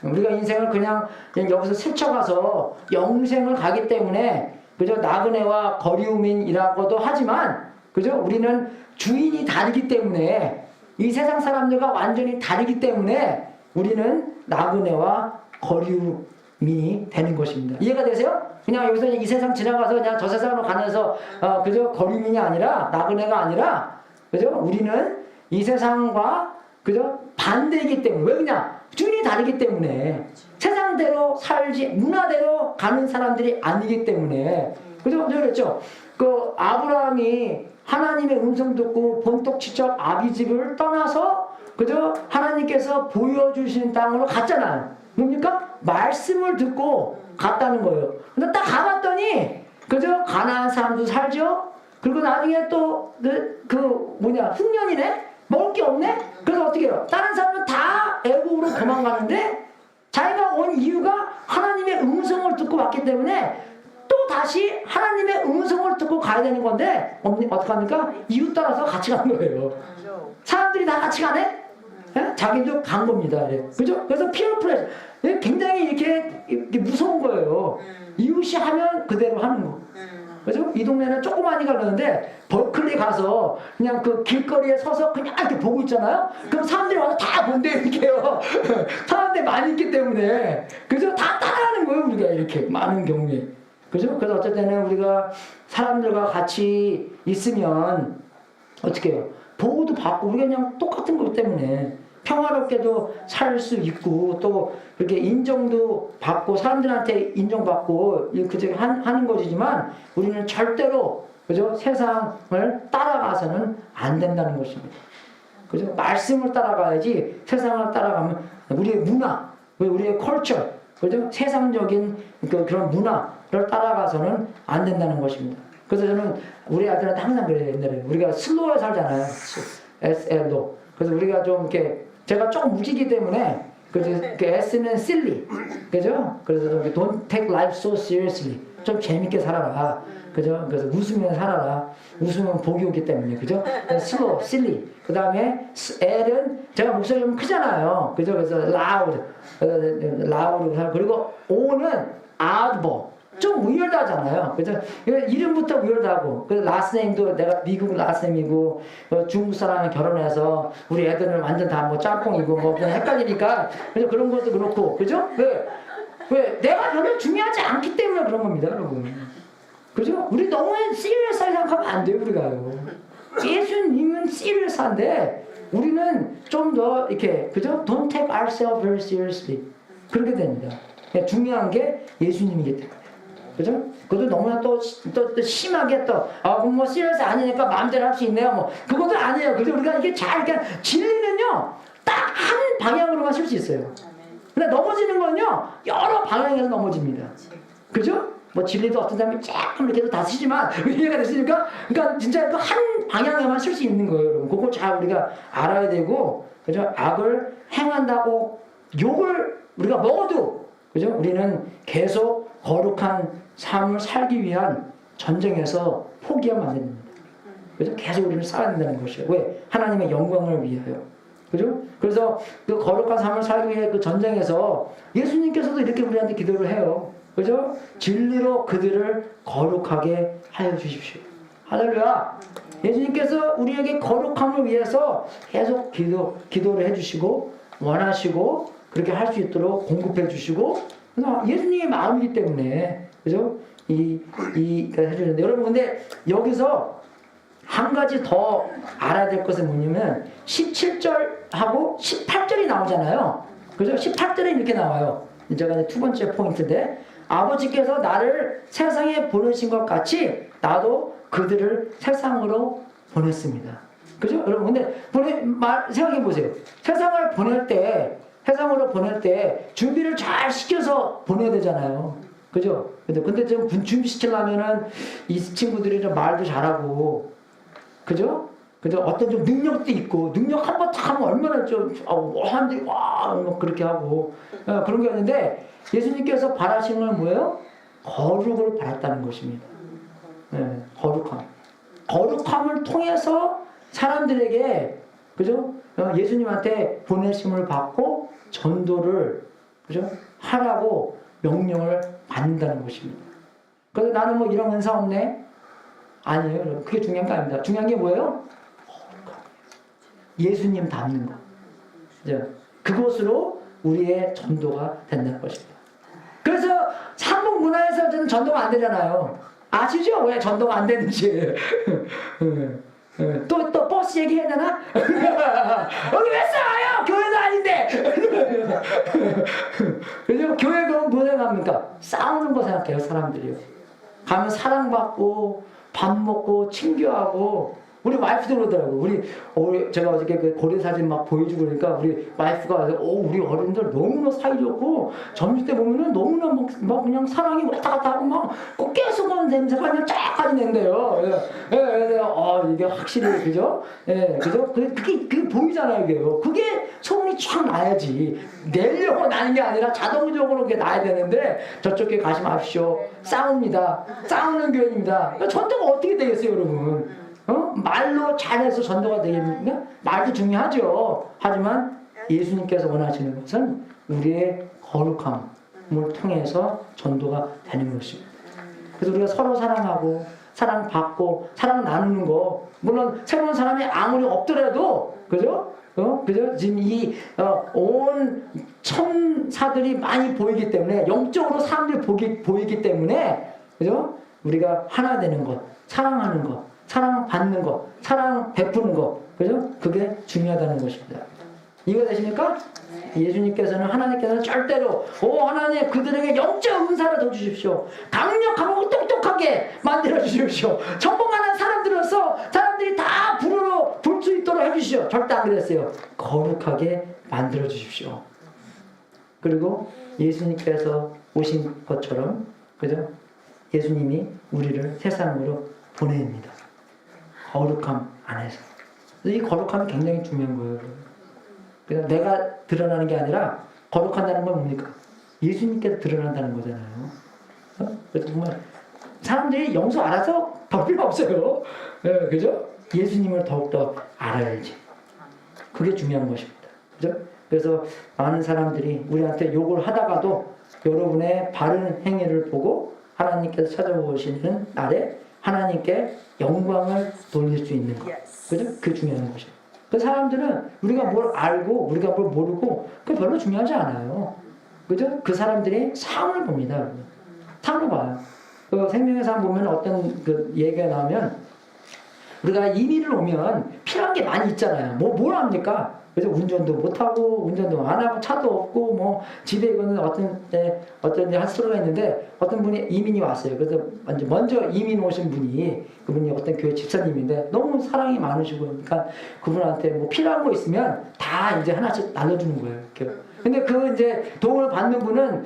우리가 인생을 그냥 여기서 스쳐가서 영생을 가기 때문에 그저 나그네와 거류민이라고도 하지만, 그죠? 우리는 주인이 다르기 때문에, 이 세상 사람들과 완전히 다르기 때문에 우리는 나그네와 거류민이 되는 것입니다. 이해가 되세요? 그냥 여기서 이 세상 지나가서 그냥 저 세상으로 가면서 그저 거류민이 아니라, 나그네가 아니라, 그죠? 우리는 이 세상과 그죠? 반대이기 때문에. 왜 그냥 주인이 다르기 때문에, 세상대로 살지 문화대로 가는 사람들이 아니기 때문에. 그죠? 그랬죠? 그 아브라함이 하나님의 음성 듣고 본토지적 아비집을 떠나서 그죠? 하나님께서 보여주신 땅으로 갔잖아요. 뭡니까? 말씀을 듣고 갔다는 거예요. 근데 딱 가봤더니 그죠? 가나안 사람도 살죠? 그리고 나중에 또 흉년이네? 먹을 게 없네? 그래서 어떻게 해요? 다른 사람은 다 애국으로 도망가는데 자기가 온 이유가 하나님의 음성을 듣고 왔기 때문에 또 다시 하나님의 음성을 듣고 가야 되는 건데 어떡합니까? 이유 따라서 같이 간 거예요. 사람들이 다 같이 가네? 예? 자기도 간 겁니다. 예. 그죠? 그래서 피어 프레스 굉장히 이렇게 무서운 거예요. 이웃이 하면 그대로 하는 거. 그죠? 이 동네는 조그마니 가는데 버클리 가서 그냥 그 길거리에 서서 그냥 이렇게 보고 있잖아요. 그럼 사람들이 와서 다 본대 이렇게요. 사람들이 많이 있기 때문에 그죠? 다 따라하는 거예요. 우리가 이렇게 많은 경우에. 그죠? 그래서 어쩔 때는 우리가 사람들과 같이 있으면 어떻게 해요? 보호도 받고 우리가 그냥 똑같은 것 때문에 평화롭게도 살 수 있고 또 그렇게 인정도 받고 사람들한테 인정받고 그저 하는 것이지만 우리는 절대로 그죠? 세상을 따라가서는 안 된다는 것입니다. 그죠? 말씀을 따라가야지 세상을 따라가면 우리의 문화, 우리의 컬처, 그죠? 세상적인 그런 문화를 따라가서는 안 된다는 것입니다. 그래서 저는 우리 아들한테 항상 그래요. 옛날에 우리가 슬로우에 살잖아요. SL로. 그래서 우리가 좀 이렇게 제가 조금 무지기 때문에 그죠? 그 S는 silly, 그죠? 그래서 좀 don't take life so seriously. 좀 재밌게 살아라. 그죠? 그래서 웃으면 살아라. 웃으면 복이 오기 때문에, 그죠? slow, silly. 그 다음에 L은 제가 목소리 좀 크잖아요. 그죠? 그래서 loud, loud. 그리고 O는 audible. 좀 위열하잖아요. 그죠? 이름부터 위열하고, 그 last name도 내가 미국 last name이고, 중국 사람이 결혼해서 우리 애들은 완전 다 뭐 짬뽕이고 뭐 그냥 헷갈리니까, 그죠? 그런 것도 그렇고, 그죠? 왜? 내가 별로 중요하지 않기 때문에 그런 겁니다, 여러분. 그죠? 우리 너무 시리어스하게 생각하면 안 돼요, 우리가요. 예수님은 시리어스한데, 우리는 좀 더 이렇게, 그죠? Don't take ourselves very seriously. 그렇게 됩니다. 중요한 게 예수님이기 때문에. 그죠? 그것도 너무나 또 심하게 그럼 뭐 시리어스 아니니까 마음대로 할 수 있네요. 뭐, 그것도 아니에요. 그죠? 우리가 이게 잘, 진리는요, 딱 한 방향으로만 쓸 수 있어요. 근데 넘어지는 건요, 여러 방향에서 넘어집니다. 그죠? 뭐 진리도 어떤 사람이 조금 이렇게 다 쓰지만, 이해가 됐으니까? 그러니까 진짜 그 한 방향에만 쓸 수 있는 거예요, 여러분. 그걸 잘 우리가 알아야 되고, 그죠? 악을 행한다고 욕을 우리가 먹어도, 그죠? 우리는 계속 거룩한 삶을 살기 위한 전쟁에서 포기하면 안 됩니다. 그죠? 계속 우리는 살아야 된다는 것이에요. 왜? 하나님의 영광을 위하여. 그죠? 그래서 그 거룩한 삶을 살기 위해 그 전쟁에서 예수님께서도 이렇게 우리한테 기도를 해요. 그죠? 진리로 그들을 거룩하게 하여 주십시오. 할렐루야. 예수님께서 우리에게 거룩함을 위해서 계속 기도를 해주시고 원하시고 그렇게 할 수 있도록 공급해 주시고 예수님의 마음이기 때문에 그죠? 해주는데 여러분 근데 여기서 한 가지 더 알아야 될 것은 뭐냐면 17절하고 18절이 나오잖아요. 그죠? 18절에 이렇게 나와요. 제가 이제 두 번째 포인트인데 아버지께서 나를 세상에 보내신 것 같이 나도 그들을 세상으로 보냈습니다. 그죠? 여러분 근데 생각해 보세요. 세상으로 보낼 때 준비를 잘 시켜서 보내야 되잖아요. 그죠? 근데 좀 준비시키려면은 이 친구들이 좀 말도 잘하고 그죠? 어떤 좀 능력도 있고 능력 한번 딱 하면 얼마나 좀 사람들이 와 그렇게 하고 그런 게 있는데 예수님께서 바라시는 건 뭐예요? 거룩을 바랐다는 것입니다. 네, 거룩함을 통해서 사람들에게 그죠? 예수님한테 보내심을 받고 전도를 그죠? 하라고 명령을 받는다는 것입니다. 그래서 나는 뭐 이런 은사 없네? 아니에요. 그게 중요한 게 아닙니다. 중요한 게 뭐예요? 예수님 닮는 거. 그것으로 우리의 전도가 된다는 것입니다. 그래서 한국 문화에서 저는 전도가 안 되잖아요. 아시죠? 왜 전도가 안 되는지. 또 버스 얘기해야 되나? 여기 왜 싸워요? 교회도 아닌데. 그래서 교회 가면 뭐 생각합니까? 싸우는 거 생각해요, 사람들이요. 가면 사랑받고 밥 먹고 친교하고 우리 와이프도 그러더라고. 제가 어저께 그 고래 사진 막 보여주고 그러니까 우리 와이프가 우리 어른들 너무나 사이좋고 점심 때 보면은 너무나 막 그냥 사랑이 왔다 갔다 하고 막 꼭 깨수건 냄새가 그냥 쫙까지 낸대요. 그래서 이게 확실히 그죠? 그죠? 그게 보이잖아요, 이게요. 그게 소문이 쫙 나야지. 내려고 나는 게 아니라 자동적으로 그게 나야 되는데 저쪽 교회 가지 마십시오. 싸웁니다. 싸우는 교회입니다. 전도가 어떻게 되겠어요, 여러분? 말로 잘해서 전도가 되겠습니까? 말도 중요하죠. 하지만 예수님께서 원하시는 것은 우리의 거룩함을 통해서 전도가 되는 것입니다. 그래서 우리가 서로 사랑하고 사랑받고 사랑 나누는 거 물론 새로운 사람이 아무리 없더라도 그죠? 그죠? 지금 온 천사들이 많이 보이기 때문에 영적으로 사람들이 보이기 때문에 그죠? 우리가 하나 되는 것, 사랑하는 것, 사랑받는 것, 사랑 베푸는 것, 그죠? 그게 중요하다는 것입니다. 이해되십니까? 예수님께서는 하나님께서는 절대로 하나님 그들에게 영적 은사를 더 주십시오. 강력하고 똑똑하게 만들어 주십시오. 성공하는 사람들로서 사람들이 다 불을 불 수 있도록 해주십시오. 절대 안 그랬어요. 거룩하게 만들어 주십시오. 그리고 예수님께서 오신 것처럼 그죠? 예수님이 우리를 세상으로 보냅니다. 거룩함 안에서. 이 거룩함이 굉장히 중요한 거예요. 그래서 내가 드러나는 게 아니라 거룩한다는 건 뭡니까? 예수님께서 드러난다는 거잖아요. 그래서 정말 사람들이 영수 알아서 더 필요 없어요. 그죠? 예수님을 더욱더 알아야지. 그게 중요한 것입니다. 그죠? 그래서 많은 사람들이 우리한테 욕을 하다가도 여러분의 바른 행위를 보고 하나님께서 찾아오시는 날에 하나님께 영광을 돌릴 수 있는 것. 그죠? 그게 중요한 것이에요. 그 사람들은 우리가 뭘 알고 우리가 뭘 모르고 그게 별로 중요하지 않아요. 그죠? 그 사람들이 삶을 봅니다. 삶을 봐요. 그 생명의 삶 보면 어떤 그 얘기가 나오면 우리가 이민을 오면 필요한 게 많이 있잖아요. 뭘 합니까? 그래서 운전도 못하고 운전도 안 하고 차도 없고 뭐 집에 있는 어떤 한 수로가 있는데 어떤 분이 이민이 왔어요. 그래서 먼저 이민 오신 분이 그분이 어떤 교회 집사님인데 너무 사랑이 많으시고 그러니까 그분한테 뭐 필요한 거 있으면 다 이제 하나씩 나눠주는 거예요. 이렇게. 근데 그 이제 도움을 받는 분은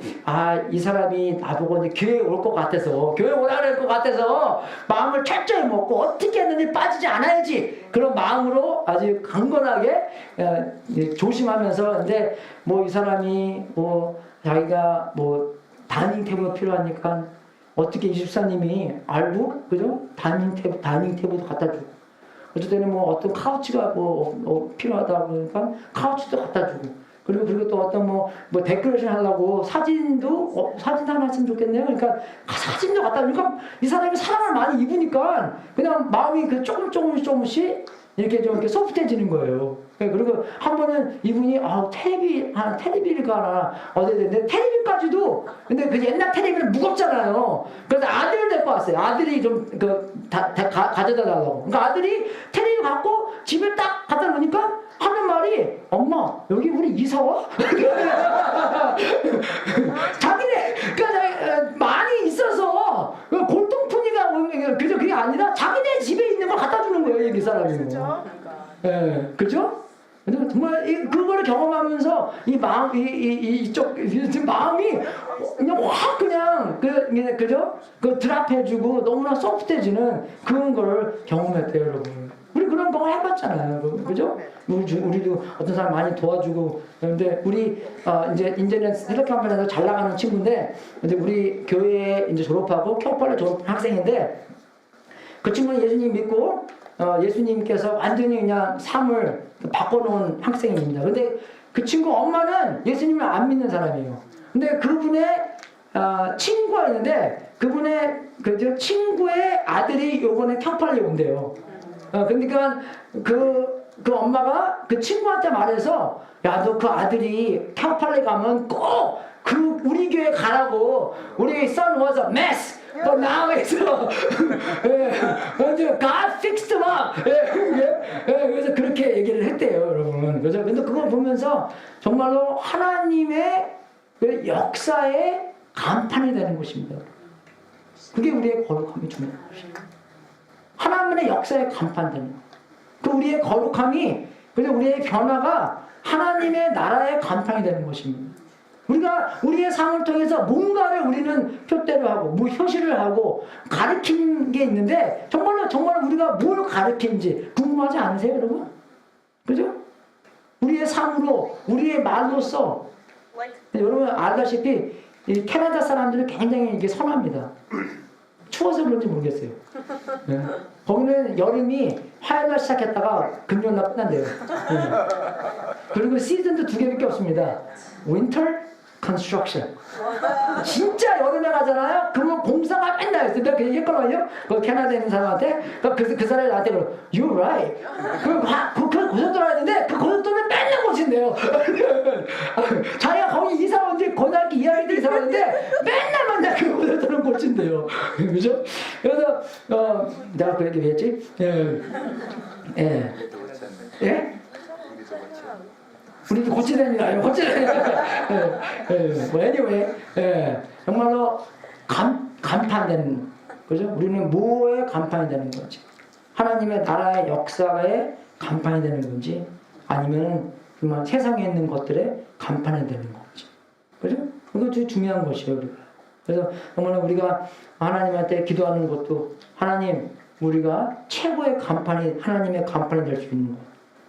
이 사람이 나보고 이제 교회에 올 것 같아서 교회 오라 할 것 같아서 마음을 철저히 먹고 어떻게 했는지 빠지지 않아야지 그런 마음으로 아주 강건하게 조심하면서 이제 뭐 이 사람이 뭐 자기가 뭐 다이닝 테이블이 필요하니까 어떻게 이 집사님이 알고 그죠? 다이닝 테이블도 갖다 주고 어쩔 때는 뭐 어떤 카우치가 필요하다 그러니까 카우치도 갖다 주고 그리고 또 어떤 뭐 데코레이션 하려고 사진도 하나 했으면 좋겠네요. 그러니까 사진도 갖다 주니까 이 사람이 사랑을 많이 입으니까 그냥 마음이 그 조금씩 이렇게 좀 이렇게 소프트해지는 거예요. 그리고 한 번은 이분이 테레비를 하나 얻어야 되는데 테레비까지도 근데 그 옛날 테레비는 무겁잖아요. 그래서 아들을 데리고 왔어요. 아들이 좀 가져다 달라고. 그러니까 아들이 테레비 갖고 집에 딱 갖다 놓으니까 하는 말이 엄마 여기 우리 이사 와? 자기네 그러니까 많이 있어서 골동품이가 그저 그게 아니라 자기네 집에 있는 걸 갖다 주는 거예요 이 사람이. 그렇죠. 예, 그죠? 정말 그거를 경험하면서 이 마음 이쪽 마음이 그냥 확 그죠? 그 드랍해주고 너무나 소프트해지는 그런 거를 경험했대요, 여러분. 우리 그런 경험 해봤잖아요, 여러분. 그죠? 우리도 어떤 사람 많이 도와주고 그런데 우리 이제는 헬로캠프에서 잘 나가는 친구인데 근데 우리 교회 이제 졸업하고 켜팔레 졸업한 학생인데 그 친구는 예수님 믿고 예수님께서 완전히 그냥 삶을 바꿔놓은 학생입니다. 근데 그 친구 엄마는 예수님을 안 믿는 사람이에요. 근데 그분의 친구가 있는데 그분의 친구의 아들이 요번에 켜팔레 온대요. 그러니까 그 엄마가 그 친구한테 말해서 야, 너 그 아들이 켜팔레 가면 꼭 우리 교회 가라고. 우리 son was a mess. But now it's God fixed him up. 그래서 그렇게 얘기를 했대요, 여러분. 그래서 근데 그걸 보면서 정말로 하나님의 역사의 간판이 되는 것입니다. 그게 우리의 거룩함이 중요한 것입니다. 하나님의 역사의 간판 되는 것. 그 우리의 거룩함이 그래서 우리의 변화가 하나님의 나라의 간판이 되는 것입니다. 우리가 우리의 삶을 통해서 뭔가를 우리는 표대로 하고 효시를 하고 가르친 게 있는데 정말 우리가 뭘 가르친지 궁금하지 않으세요, 여러분? 그죠? 우리의 삶으로 우리의 말로써 여러분 알다시피 이 캐나다 사람들은 굉장히 이게 선합니다. 추워서 그런지 모르겠어요. 네. 거기는 여름이 화요일날 시작했다가 금요일날 끝난대요. 네. 그리고 시즌도 2개밖에 없습니다. Winter Construction. 진짜 여름에 가잖아요. 그러면 공사가 맨날 있어요. 내가 그 얘기했거든요. 그 캐나다에 있는 사람한테 그 사람이 나한테 그러 You're right. 그 고속도로 하는데 그 고속도로는 맨날 고친대요. 자기가 거기 이사 온지 고등학교 2학년 때 이사 왔는데 맨날 그 고속도로는 고친대요. 그죠? 그래서 내가 그 얘기 왜 했지? 예? 우리도 고치다니까, anyway, 정말로 간판되는, 그죠? 우리는 뭐의 간판이 되는 건지, 하나님의 나라의 역사의 간판이 되는 건지, 아니면 정말 세상에 있는 것들의 간판이 되는 건지, 그죠? 그거 되게 중요한 것이에요, 우리가. 그래서 정말 우리가 하나님한테 기도하는 것도 하나님, 우리가 최고의 간판이 하나님의 간판이 될 수 있는 것.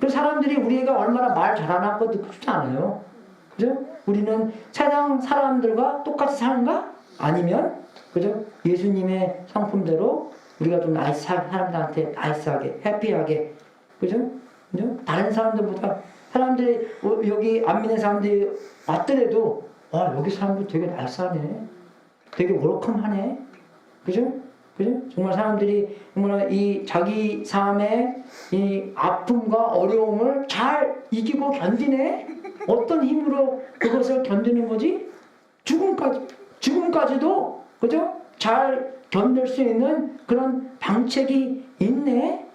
그 사람들이 우리가 얼마나 말 잘하나 그거 듣고 싶지 않아요. 그죠? 우리는 세상 사람들과 똑같이 사는가? 아니면 그죠? 예수님의 성품대로 우리가 좀 사람들한테 나이스하게, 해피하게, 그죠? 그죠? 다른 사람들보다 사람들이 여기 안 믿는 사람들이 왔더라도 여기 사람들 되게 나이스하네, 되게 월컴하네, 그죠? 그죠? 정말 사람들이 정말 이 자기 삶의 이 아픔과 어려움을 잘 이기고 견디네? 어떤 힘으로 그것을 견디는 거지? 죽음까지도, 그죠? 잘 견딜 수 있는 그런 방책이 있네?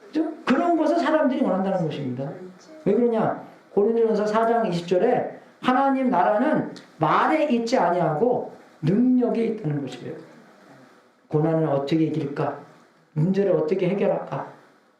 그죠? 그런 것을 사람들이 원한다는 것입니다. 왜 그러냐? 고린도전서 4장 20절에 하나님 나라는 말에 있지 아니하고 능력에 있다는 것이에요. 고난을 어떻게 이길까? 문제를 어떻게 해결할까?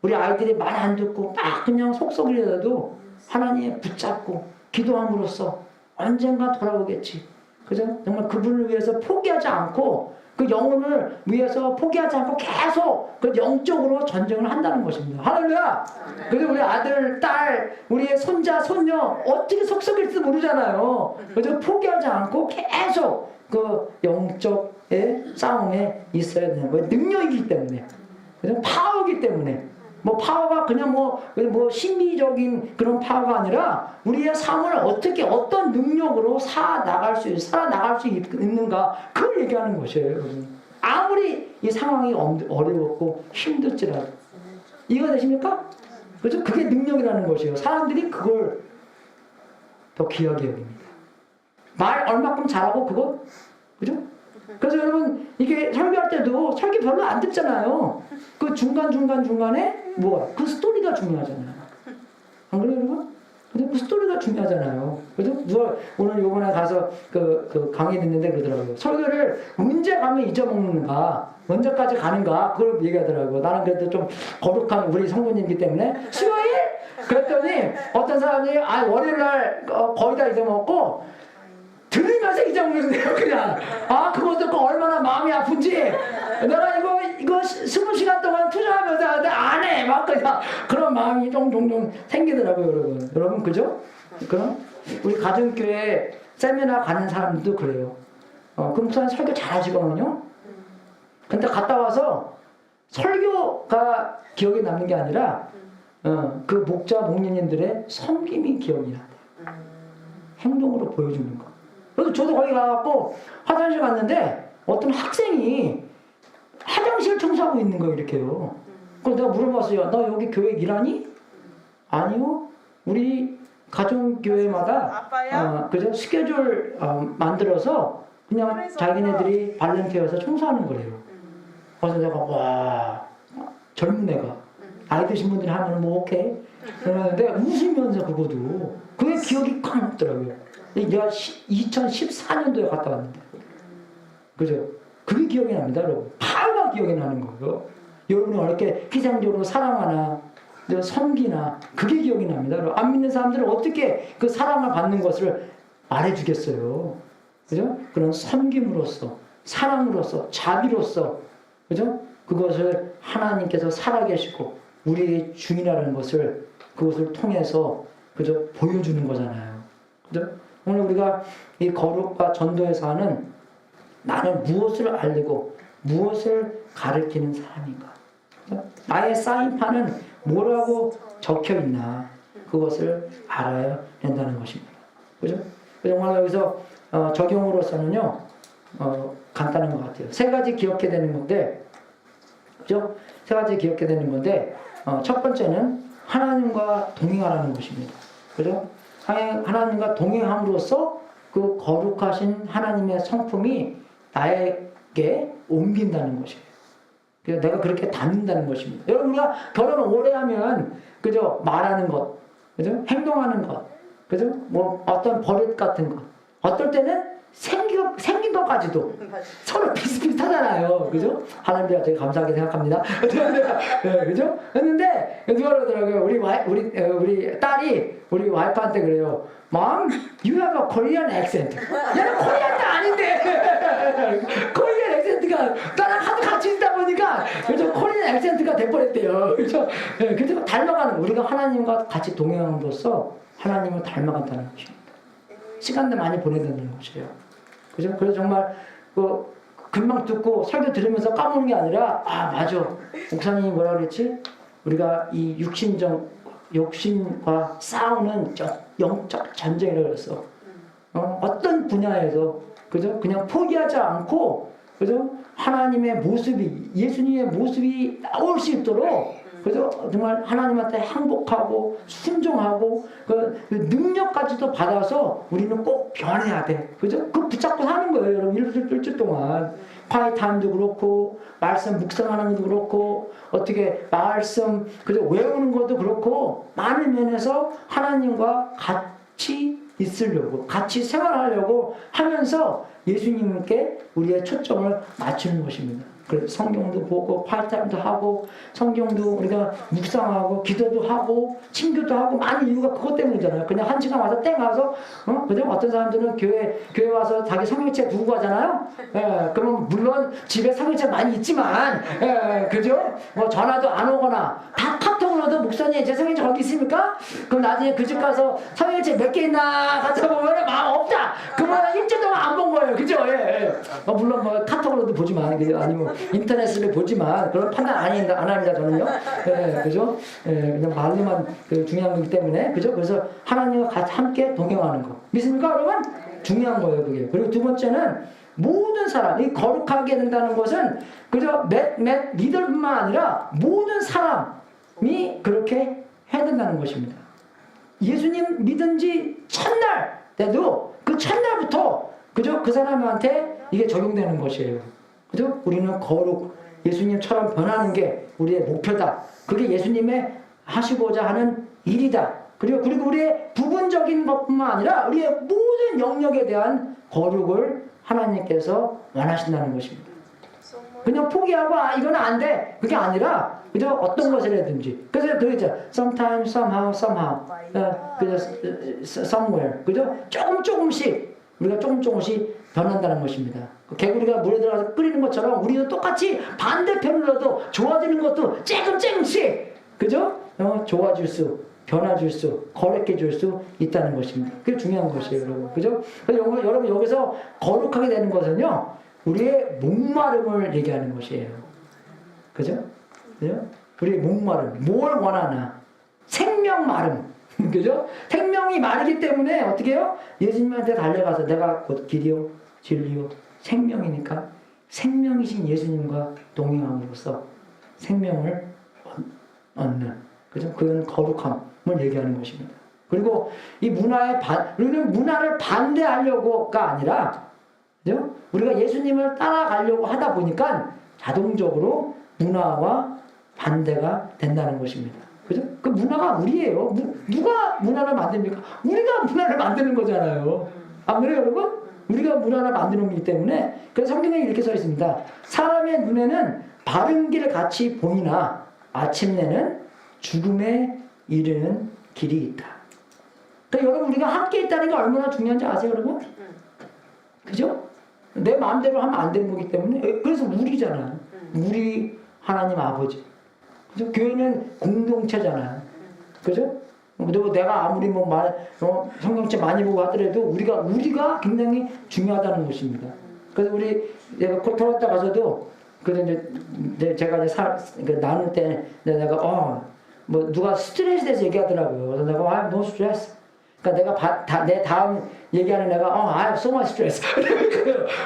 우리 아이들이 말 안 듣고 막 그냥 속썩이려도 하나님에 붙잡고 기도함으로써 언젠가 돌아오겠지. 그죠? 정말 그분을 위해서 포기하지 않고 그 영혼을 위해서 포기하지 않고 계속 그 영적으로 전쟁을 한다는 것입니다. 할렐루야! 그래서 우리 아들, 딸, 우리의 손자, 손녀 어떻게 속썩일지 모르잖아요. 그래서 포기하지 않고 계속 그 영적의 싸움에 있어야 되는 거예요. 능력이기 때문에. 그래서 파워이기 때문에. 뭐 파워가 그냥 뭐 신비적인 그런 파워가 아니라 우리의 삶을 어떻게 어떤 능력으로 살아나갈 수 있는가 그걸 얘기하는 것이에요. 아무리 이 상황이 어려웠고 힘들지라도 이해가 되십니까? 그죠? 그게 능력이라는 것이에요. 사람들이 그걸 더 귀하게 여깁니다. 말 얼마큼 잘하고 그거 그죠? 그래서 여러분 이게 설교할 때도 설교 별로 안 듣잖아요. 그 중간에 그 스토리가 중요하잖아요. 안 그래요 여러분? 근데 그 스토리가 중요하잖아요. 그죠? 누가 오늘 요번에 가서 그 강의 듣는데 그러더라고요. 설교를 언제 가면 잊어먹는가? 언제까지 가는가? 그걸 얘기하더라고요. 나는 그래도 좀 거룩한 우리 성도님이기 때문에 수요일? 그랬더니 어떤 사람이 월요일날 거의 다 잊어먹고 들으면서 잊어먹는데요, 그냥. 그거 듣고 얼마나 마음이 아픈지. 내가 이거 20시간 동안 투자하면서 하는데 안 해. 막 그냥 그런 마음이 종종 생기더라고요, 여러분. 여러분, 그죠? 그럼 우리 가정교회 세미나 가는 사람들도 그래요. 그럼 목사님 설교 잘 하시거든요? 근데 갔다 와서 설교가 기억에 남는 게 아니라 그 목자, 목녀님들의 섬김이 기억이 나요. 행동으로 보여주는 거. 그래서 저도 거기 가갖고 화장실 갔는데 어떤 학생이 화장실 청소하고 있는 거예요, 이렇게요. 그래서 내가 물어봤어요. 너 여기 교회 일하니? 아니요. 우리 가정교회마다 그죠? 스케줄 만들어서 그냥 자기네들이 발렌티어에서 청소하는 거래요. 그래서 내가 와 젊은 애가 아이 드신 분들이 하면 뭐 오케이 그러는데 웃으면서 그게 기억이 꽉 남더라고요. 내가 2014년도에 갔다 왔는데 그죠? 그게 기억이 납니다, 여러분. 파워가 기억이 나는 거예요. 여러분이 어떻게 희생적으로 사랑하나 섬기나 그게 기억이 납니다. 여러분. 안 믿는 사람들은 어떻게 그 사랑을 받는 것을 말해주겠어요. 그죠? 그런 섬김으로써 사랑으로써 자비로써 그죠? 그것을 하나님께서 살아계시고 우리의 주인이라는 것을 그것을 통해서 그죠? 보여주는 거잖아요. 그죠? 오늘 우리가 이 거룩과 전도에서 하는 나는 무엇을 알리고 무엇을 가르치는 사람인가? 그죠? 나의 사인판은 뭐라고 적혀 있나? 그것을 알아야 된다는 것입니다. 그죠? 정말 여기서 적용으로서는요 간단한 것 같아요. 세 가지 기억해야 되는 건데, 그죠? 세 가지 기억해야 되는 건데, 첫 번째는 하나님과 동행하라는 것입니다. 그죠? 하나님과 동행함으로써 그 거룩하신 하나님의 성품이 나에게 옮긴다는 것이에요. 그래서 내가 그렇게 닮는다는 것입니다. 여러분, 우리가 결혼을 오래 하면, 그죠? 말하는 것, 그죠? 행동하는 것, 그죠? 뭐 어떤 버릇 같은 것, 어떨 때는 생긴 것까지도 서로 비슷비슷하잖아요. 그죠? 하나님께 되게 감사하게 생각합니다. 네, 그죠? 했는데, 누가 그러더라고요. 우리 딸이 우리 와이프한테 그래요. Mom, you have a Korean accent. 얘는 코리안도 아닌데. 코리안 액센트가 나랑 하도 같이 있다 보니까 그죠? 코리안 액센트가 돼버렸대요. 그죠? 네, 그래서 닮아가는, 우리가 하나님과 같이 동행함으로써 하나님을 닮아간다는 것입니다. 시간도 많이 보내야 되는 것이에요. 그죠? 그래서 정말 금방 듣고 설교 들으면서 까먹는 게 아니라 맞아. 목사님이 뭐라 그랬지? 우리가 이 욕심과 싸우는 영적 전쟁이라고 그랬어. 어떤 분야에서 그죠? 그냥 포기하지 않고 그죠? 하나님의 모습이 예수님의 모습이 나올 수 있도록 그죠? 정말 하나님한테 항복하고 순종하고 그 능력까지도 받아서 우리는 꼭 변해야 돼. 그죠? 그 붙잡고 사는 거예요, 여러분. 일주일 동안. 콰이타임도 그렇고 말씀 묵상하는 것도 그렇고 어떻게 말씀 그죠? 외우는 것도 그렇고 많은 면에서 하나님과 같이 있으려고 같이 생활하려고 하면서 예수님께 우리의 초점을 맞추는 것입니다. 그래서 성경도 보고 파이타임도 하고 성경도 우리가 묵상하고 기도도 하고 친교도 하고 많은 이유가 그것 때문이잖아요. 그냥 한 시간 와서 땡 와서 그죠? 어떤 사람들은 교회 와서 자기 성경책 두고 가잖아요. 그러면 물론 집에 성경책 많이 있지만 그죠? 뭐 전화도 안 오거나 다 카톡으로 카톡으로도 목사님 제 성경책 거기 있습니까? 그럼 나중에 그 집 가서 성경책 몇 개 있나 가서 보면 마음 없다. 그러면 일주일 동안 안 본 거예요. 그죠? 예, 예. 물론 뭐 카톡으로도 보지만 아니면 인터넷으로 보지만 그런 판단 안 합니다. 저는요. 예, 그죠? 예, 그냥 말로만 중요한 거기 때문에 그죠? 그래서 하나님과 같이 함께 동행하는 거 믿습니까, 여러분? 중요한 거예요, 그게. 그리고 두 번째는 모든 사람이 거룩하게 된다는 것은 그저 몇 리더뿐만 아니라 모든 사람이 그렇게 해야 된다는 것입니다. 예수님 믿은 지 첫날 때도 그 첫날부터 그저 그 사람한테 이게 적용되는 것이에요. 그죠? 우리는 거룩, 예수님처럼 변하는 게 우리의 목표다. 그게 예수님의 하시고자 하는 일이다. 그리고 우리의 부분적인 것뿐만 아니라 우리의 모든 영역에 대한 거룩을 하나님께서 원하신다는 것입니다. 그냥 포기하고 이건 안 돼. 그게 아니라 그저 어떤 것을 해든지. 그래서 그죠. Sometimes, somehow, somewhere. 그죠? 조금씩 우리가 조금씩 변한다는 것입니다. 개구리가 물에 들어가서 끓이는 것처럼 우리도 똑같이 반대편으로도 좋아지는 것도 조금씩 그죠? 좋아질 수, 변화줄 수, 거룩해질 수 있다는 것입니다. 그게 중요한 것이에요, 여러분. 그죠? 그래서 여러분 여기서 거룩하게 되는 것은요, 우리의 목마름을 얘기하는 것이에요. 그죠? 그죠? 우리의 목마름, 뭘 원하나? 생명 마름. 그죠? 생명이 마르기 때문에 어떻게 해요? 예수님한테 달려가서 내가 곧 길이요, 진리요, 생명이니까 생명이신 예수님과 동행함으로써 생명을 얻는, 그죠? 그건 거룩함을 얘기하는 것입니다. 그리고 이 우리는 문화를 반대하려고가 아니라, 그죠? 우리가 예수님을 따라가려고 하다 보니까 자동적으로 문화와 반대가 된다는 것입니다. 그죠? 그 문화가 우리예요. 누가 문화를 만듭니까? 우리가 문화를 만드는 거잖아요. 안 그래요, 여러분? 우리가 문화를 만드는 거기 때문에, 그래서 성경에 이렇게 써 있습니다. 사람의 눈에는 바른 길 같이 보이나 아침내는 죽음에 이르는 길이 있다. 그러니까 여러분, 우리가 함께 있다는 게 얼마나 중요한지 아세요, 여러분? 그죠? 내 마음대로 하면 안 되는 거기 때문에, 그래서 우리잖아요. 우리 하나님 아버지. 그죠? 교회는 공동체잖아요. 그죠? 내가 아무리 성경책 많이 보고 하더라도 우리가 굉장히 중요하다는 것입니다. 그래서 내가 코토라타 가서도, 그래서 이제 제가 나눌 때 내가, 누가 스트레스에 대해서 얘기하더라고요. 그래서 내가, no stress. 그러니까 내가 내 다음 얘기하는 내가, I have so much stress.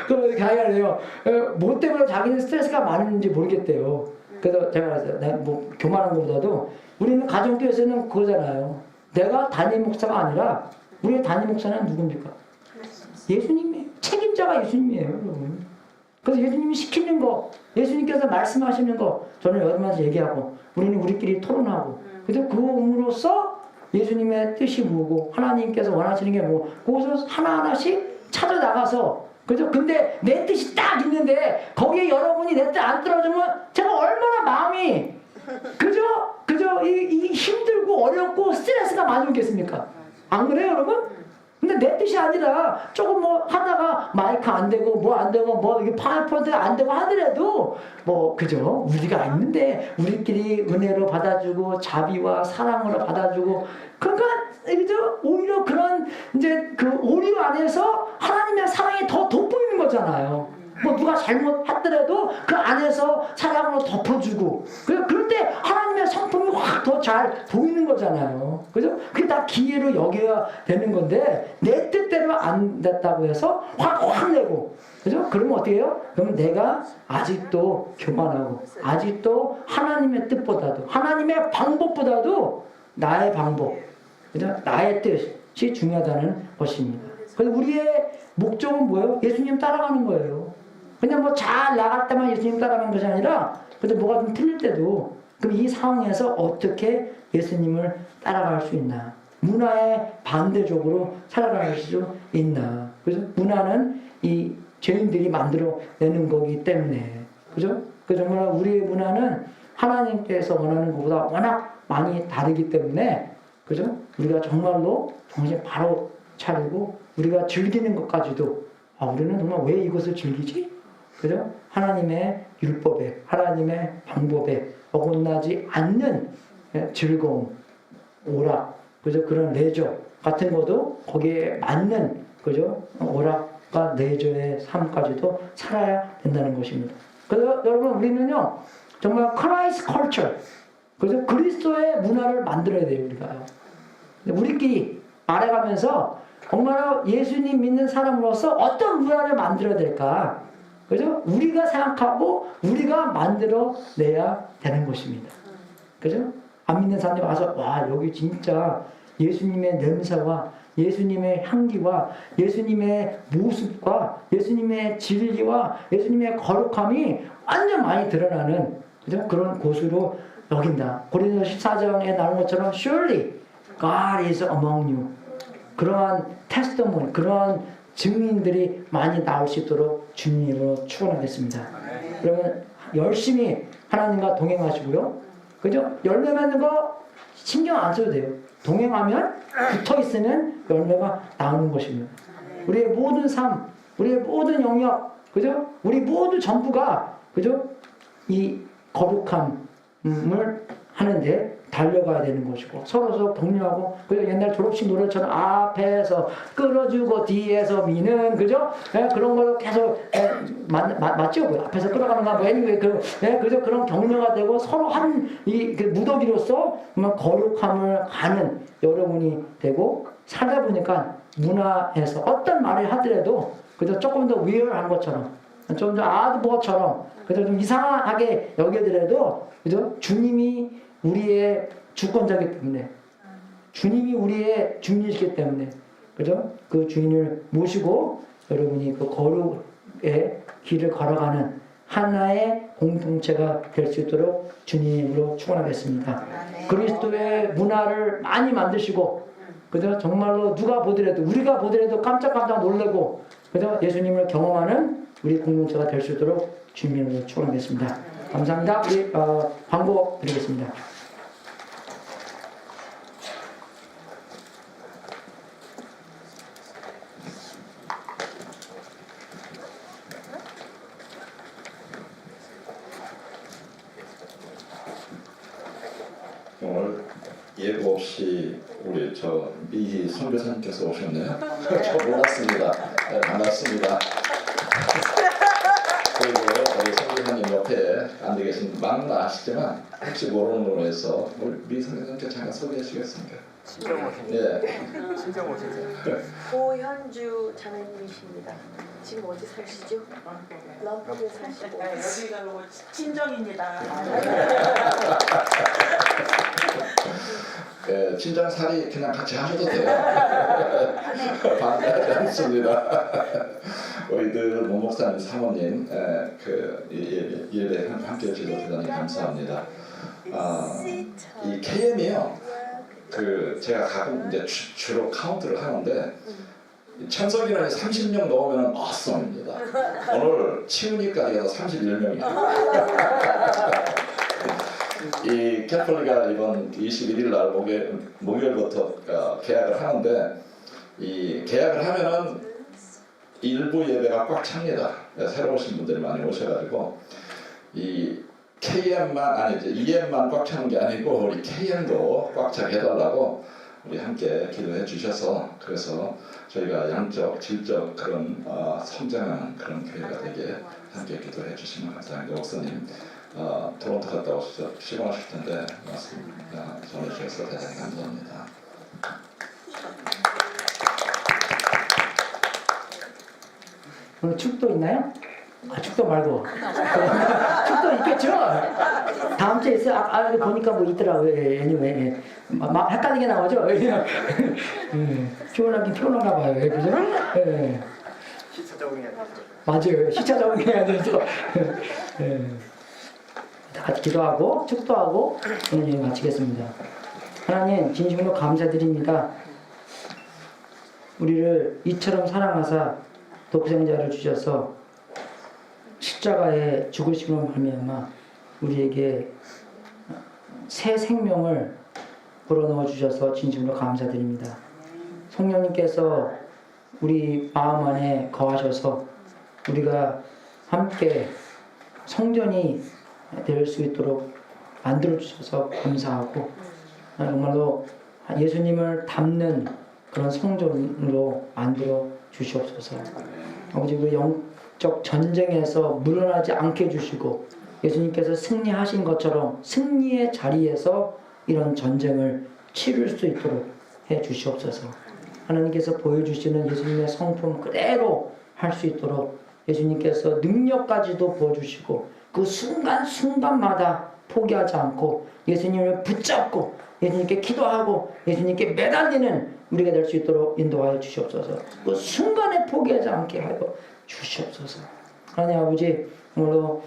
그러면 자기가 그래요. 뭐 때문에 자기는 스트레스가 많은지 모르겠대요. 그래서 제가 교만한 것보다도 우리는 가정교회에서는 그거잖아요. 내가 담임 목사가 아니라 우리의 담임 목사는 누굽니까? 예수님이에요. 책임자가 예수님이에요, 여러분. 그래서 예수님이 시키는 거, 예수님께서 말씀하시는 거 저는 여러분한테 얘기하고 우리는 우리끼리 토론하고, 그래서 그음으로써 예수님의 뜻이 뭐고 하나님께서 원하시는 게 뭐, 거기서 하나하나씩 찾아 나가서, 그죠? 근데 내 뜻이 딱 있는데 거기에 여러분이 내 뜻 안 들어주면 제가 얼마나 마음이 그죠? 이 힘들고 어렵고 스트레스가 많이 오겠습니까? 안 그래요, 여러분? 근데 내 뜻이 아니라 조금 하다가 마이크 안 되고 안 되고 이게 파워포인트 안 되고 하더라도 그죠? 우리가 있는데 우리끼리 은혜로 받아주고 자비와 사랑으로 받아주고, 그러니까 그죠? 오히려 그런 이제 그 오류 안에서 하나님의 사랑이 더 돋보이는 거잖아요. 누가 잘못하더라도 그 안에서 사랑으로 덮어주고, 그럴 때 하나님의 성품이 확 더 잘 보이는 거잖아요. 그죠? 그게 다 기회로 여겨야 되는 건데, 내 뜻대로 안 됐다고 해서 확 내고, 그죠? 그러면 어떻게 해요? 그러면 내가 아직도 교만하고, 아직도 하나님의 뜻보다도, 하나님의 방법보다도 나의 방법, 그죠? 나의 뜻이 중요하다는 것입니다. 그래서 우리의 목적은 뭐예요? 예수님 따라가는 거예요. 그냥 잘 나갈 때만 예수님 따라가는 것이 아니라, 그래도 뭐가 좀 틀릴 때도, 그럼 이 상황에서 어떻게 예수님을 따라갈 수 있나? 문화에 반대적으로 살아갈 수 있나? 그죠? 문화는 이 죄인들이 만들어내는 거기 때문에, 그죠? 정말 우리의 문화는 하나님께서 원하는 것보다 워낙 많이 다르기 때문에, 그죠? 우리가 정말로 정신 바로 차리고 우리가 즐기는 것까지도, 우리는 정말 왜 이것을 즐기지? 그죠? 하나님의 율법에, 하나님의 방법에 어긋나지 않는 즐거움, 오락, 그죠? 그런 레저 같은 것도 거기에 맞는, 그죠? 오락과 레저의 삶까지도 살아야 된다는 것입니다. 그래서 여러분, 우리는요, 정말 크라이스트 컬처, 그죠? 그리스도의 문화를 만들어야 돼요, 우리가요. 우리끼리 알아가면서 정말 예수님 믿는 사람으로서 어떤 문화를 만들어야 될까? 그죠? 우리가 생각하고 우리가 만들어내야 되는 것입니다. 그죠? 안 믿는 사람들이 와서, 와, 여기 진짜 예수님의 냄새와 예수님의 향기와 예수님의 모습과 예수님의 진리와 예수님의 거룩함이 완전 많이 드러나는, 그죠? 그런 곳으로 여긴다. 고린도서 14장에 나온 것처럼 surely God is among you. 그러한 테스트몬, 그러한 증인들이 많이 나올 수 있도록 주님으로 축원하겠습니다. 그러면 열심히 하나님과 동행하시고요. 그죠? 열매 맺는 거 신경 안 써도 돼요. 동행하면, 붙어 있으면 열매가 나오는 것입니다. 우리의 모든 삶, 우리의 모든 영역, 그죠? 우리 모두 전부가, 그죠? 이 거룩함을 하는데 달려가야 되는 것이고, 서로 독려하고, 그죠? 옛날 졸업식 노래처럼 앞에서 끌어주고 뒤에서 미는, 그죠? 그런 걸 계속 맞죠? 앞에서 끌어가는 거, anyway, 그죠? 그런 격려가 되고 서로 이 무더기로서 거룩함을 가는 여러분이 되고, 살다 보니까 문화에서 어떤 말을 하더라도, 그죠? 조금 더 위얼한 것처럼, 좀 더 아드버처럼, 그죠? 좀 이상하게 여겨더라도, 그죠? 주님이 우리의 주권자이기 때문에, 주님이 우리의 주인이시기 때문에, 그죠? 그 주인을 모시고 여러분이 그 거룩의 길을 걸어가는 하나의 공동체가 될 수 있도록 주님으로 축원하겠습니다. 그리스도의 문화를 많이 만드시고, 그죠? 정말로 누가 보더라도, 우리가 보더라도 깜짝깜짝 놀라고, 그죠? 예수님을 경험하는 우리 공동체가 될 수 있도록 주님으로 축원하겠습니다. 감사합니다. 우리 광고 드리겠습니다. 오늘 예고 없이 우리 미희 선교사님께서 오셨네요. 저 몰랐습니다. 네, 반갑습니다. 그리고 우리 선교사님 옆에 앉아 계신 많은 건 아시지만 혹시 모르는 걸로 해서 우리 미희 선교사님께 잠깐 소개하시겠습니까? 친정 오신세요. 예. 친정 오신세요. 고현주 자매님이십니다. 지금 어디 사시죠? 럼프에 사시고. 여기가 뭐 친정입니다. 예, 친정살이 그냥 같이 하셔도 돼요. 반대하지 않습니다. 우리 문 목사님, 사모님, 예배 함께 해주셔서 대단히 감사합니다. 이 KM이요. 제가 가끔 이제 주로 카운트를 하는데 참석인원이 30명 넘으면 awesom입니다. 오늘 치우니까 해서 31명이에요. 이 캐톨릭가 이번 21일 날 목요일부터 계약을 하는데, 이 계약을 하면은 일부 예배가 꽉 찹니다. 새로 오신 분들이 많이 오셔가지고 이 EM만 꽉 차는 게 아니고 우리 KM도 꽉 차게 해달라고 우리 함께 기도해 주셔서, 그래서 저희가 양적, 질적 그런 성장하는 그런 교회가 되게 함께 기도해 주시면 감사합니다. 목사님 토론토 갔다 오셔서 피곤하실 텐데 말씀 전해주셔서 대단히 감사합니다. 오늘 축도 있나요? 축도 말고 축도 있겠죠? 다음 주에 있어요. 보니까 뭐 있더라고요. anyway. 막 헷갈리게 나오죠? 피곤한가 봐요. 그죠? 예. 시차 적응해야 되죠. 맞아요. 시차 적응해야 돼서. 같이 기도하고 축도하고 오늘 예배 마치겠습니다. 하나님 진심으로 감사드립니다. 우리를 이처럼 사랑하사 독생자를 주셔서 십자가에 죽으심으로 말미암아 우리에게 새 생명을 불어넣어 주셔서 진심으로 감사드립니다. 성령님께서 우리 마음 안에 거하셔서 우리가 함께 성전이 될 수 있도록 만들어 주셔서 감사하고 정말로 예수님을 닮는 그런 성전으로 만들어 주시옵소서. 아버지 그 영적 전쟁에서 물러나지 않게 해주시고 예수님께서 승리하신 것처럼 승리의 자리에서 이런 전쟁을 치를 수 있도록 해 주시옵소서. 하나님께서 보여주시는 예수님의 성품 그대로 할 수 있도록 예수님께서 능력까지도 부어주시고 그 순간순간마다 포기하지 않고 예수님을 붙잡고 예수님께 기도하고 예수님께 매달리는 우리가 될 수 있도록 인도하여 주시옵소서. 그 순간에 포기하지 않게 하여 주시옵소서. 하나님 아버지, 오늘도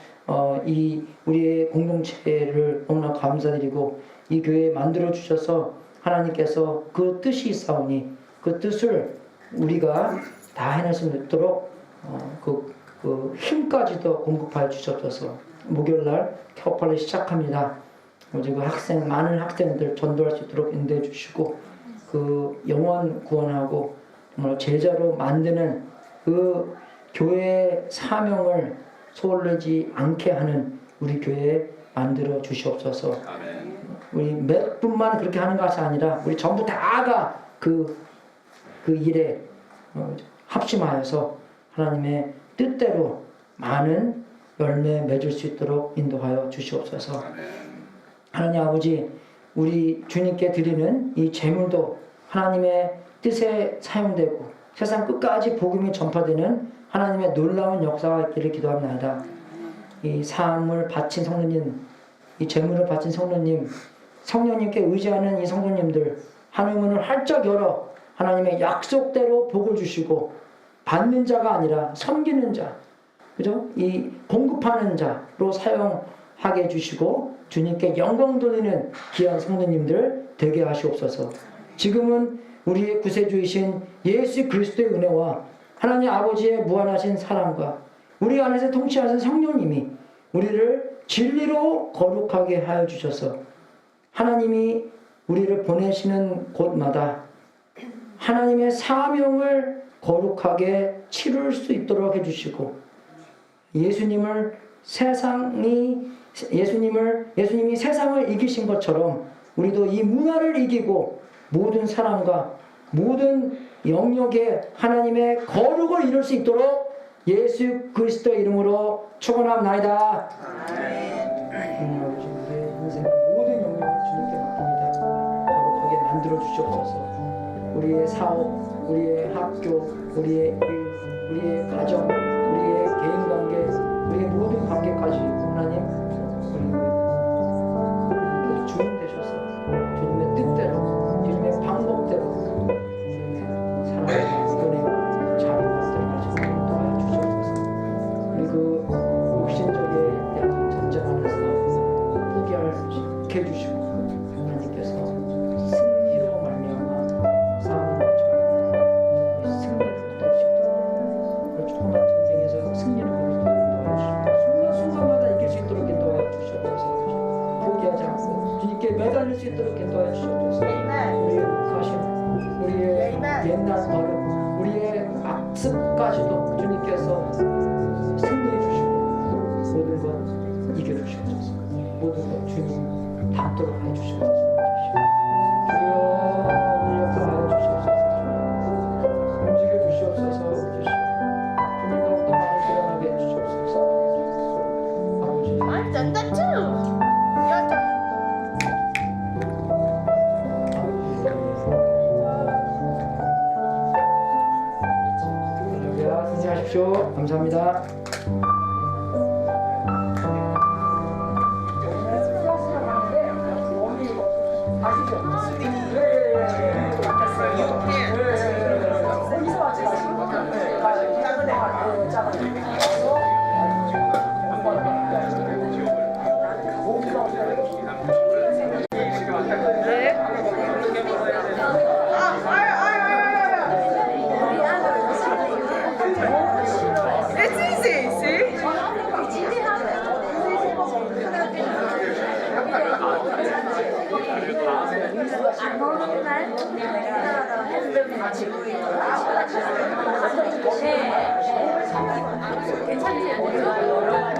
이 우리의 공동체를 너무나 감사드리고 이 교회 만들어 주셔서 하나님께서 그 뜻이 있사오니 그 뜻을 우리가 다 해낼 수 있도록 그 힘까지도 공급하여 주셨어서 목요일날 캐파를 시작합니다. 오직 그 많은 학생들 전도할 수 있도록 인도해 주시고 그 영혼 구원하고 정말 제자로 만드는 그 교회의 사명을 소홀하지 않게 하는 우리 교회 만들어 주시옵소서. 우리 몇 분만 그렇게 하는 것이 아니라 우리 전부 다가 그 일에 합심하여서 하나님의 뜻대로 많은 열매 맺을 수 있도록 인도하여 주시옵소서. 하나님 아버지, 우리 주님께 드리는 이 제물도 하나님의 뜻에 사용되고 세상 끝까지 복음이 전파되는 하나님의 놀라운 역사가 있기를 기도합니다. 이 삶을 바친 성도님, 이 제물을 바친 성도님, 성령님께 의지하는 이 성도님들 하늘문을 활짝 열어 하나님의 약속대로 복을 주시고 받는 자가 아니라 섬기는 자, 그죠? 이 공급하는 자로 사용하게 해주시고 주님께 영광 돌리는 귀한 성도님들 되게 하시옵소서. 지금은 우리의 구세주이신 예수 그리스도의 은혜와 하나님 아버지의 무한하신 사랑과 우리 안에서 통치하신 성령님이 우리를 진리로 거룩하게 하여 주셔서 하나님이 우리를 보내시는 곳마다 하나님의 사명을 거룩하게 치룰 수 있도록 해주시고 예수님이 세상을 이기신 것처럼 우리도 이 문화를 이기고 모든 사람과 모든 영역에 하나님의 거룩을 이룰 수 있도록 예수 그리스도의 이름으로 축원합나이다. 우리의 인생의 모든 영역을 주님께 맡깁니다. 거룩하게 만들어 주시옵소서. 우리의 사업, 우리의 학교, 우리의 일, 우리의 가정, 우리의 개인관계, 우리의 모든 관계까지 하나님 우리께서 주인 되셔서 주님의 뜻대로 주님의 방법대로 주님의 사랑의 은혜와 자비와 들어갈 수 있도록 도와주시옵소서. 우리 그 육신적에 대한 전쟁 안에서 포기하게 해주시고 하나님께서 승리로 말미암아 싸우는 것처럼 우리 승리를 거둘 수 있도록 그 조그만 전쟁에서 승리를 거둘 수 있도록 인도하여 주시고 순간순간마다 이길 수 있도록 인도하여 주시옵소서. 포기하지 않고 주님께 매달릴 수 있도록 인도하여 주시옵소서. 우리의 묵하심, 우리의 옛날 버릇, 우리의 악습까지도 주님께서 승리해 주시고 모든 것 이겨 주시옵소서. 모든 것 주님 담도록 해 주시옵소서. 주여 우리 역사하여 주시옵소서. 움직여 주시옵소서. 주님 더욱더 많이 일어나게 해 주시옵소서. 아버지 I've done that too. Your turn. 할렐루야, 승리하십시오. 감사합니다. It's easy, see? 괜찮지?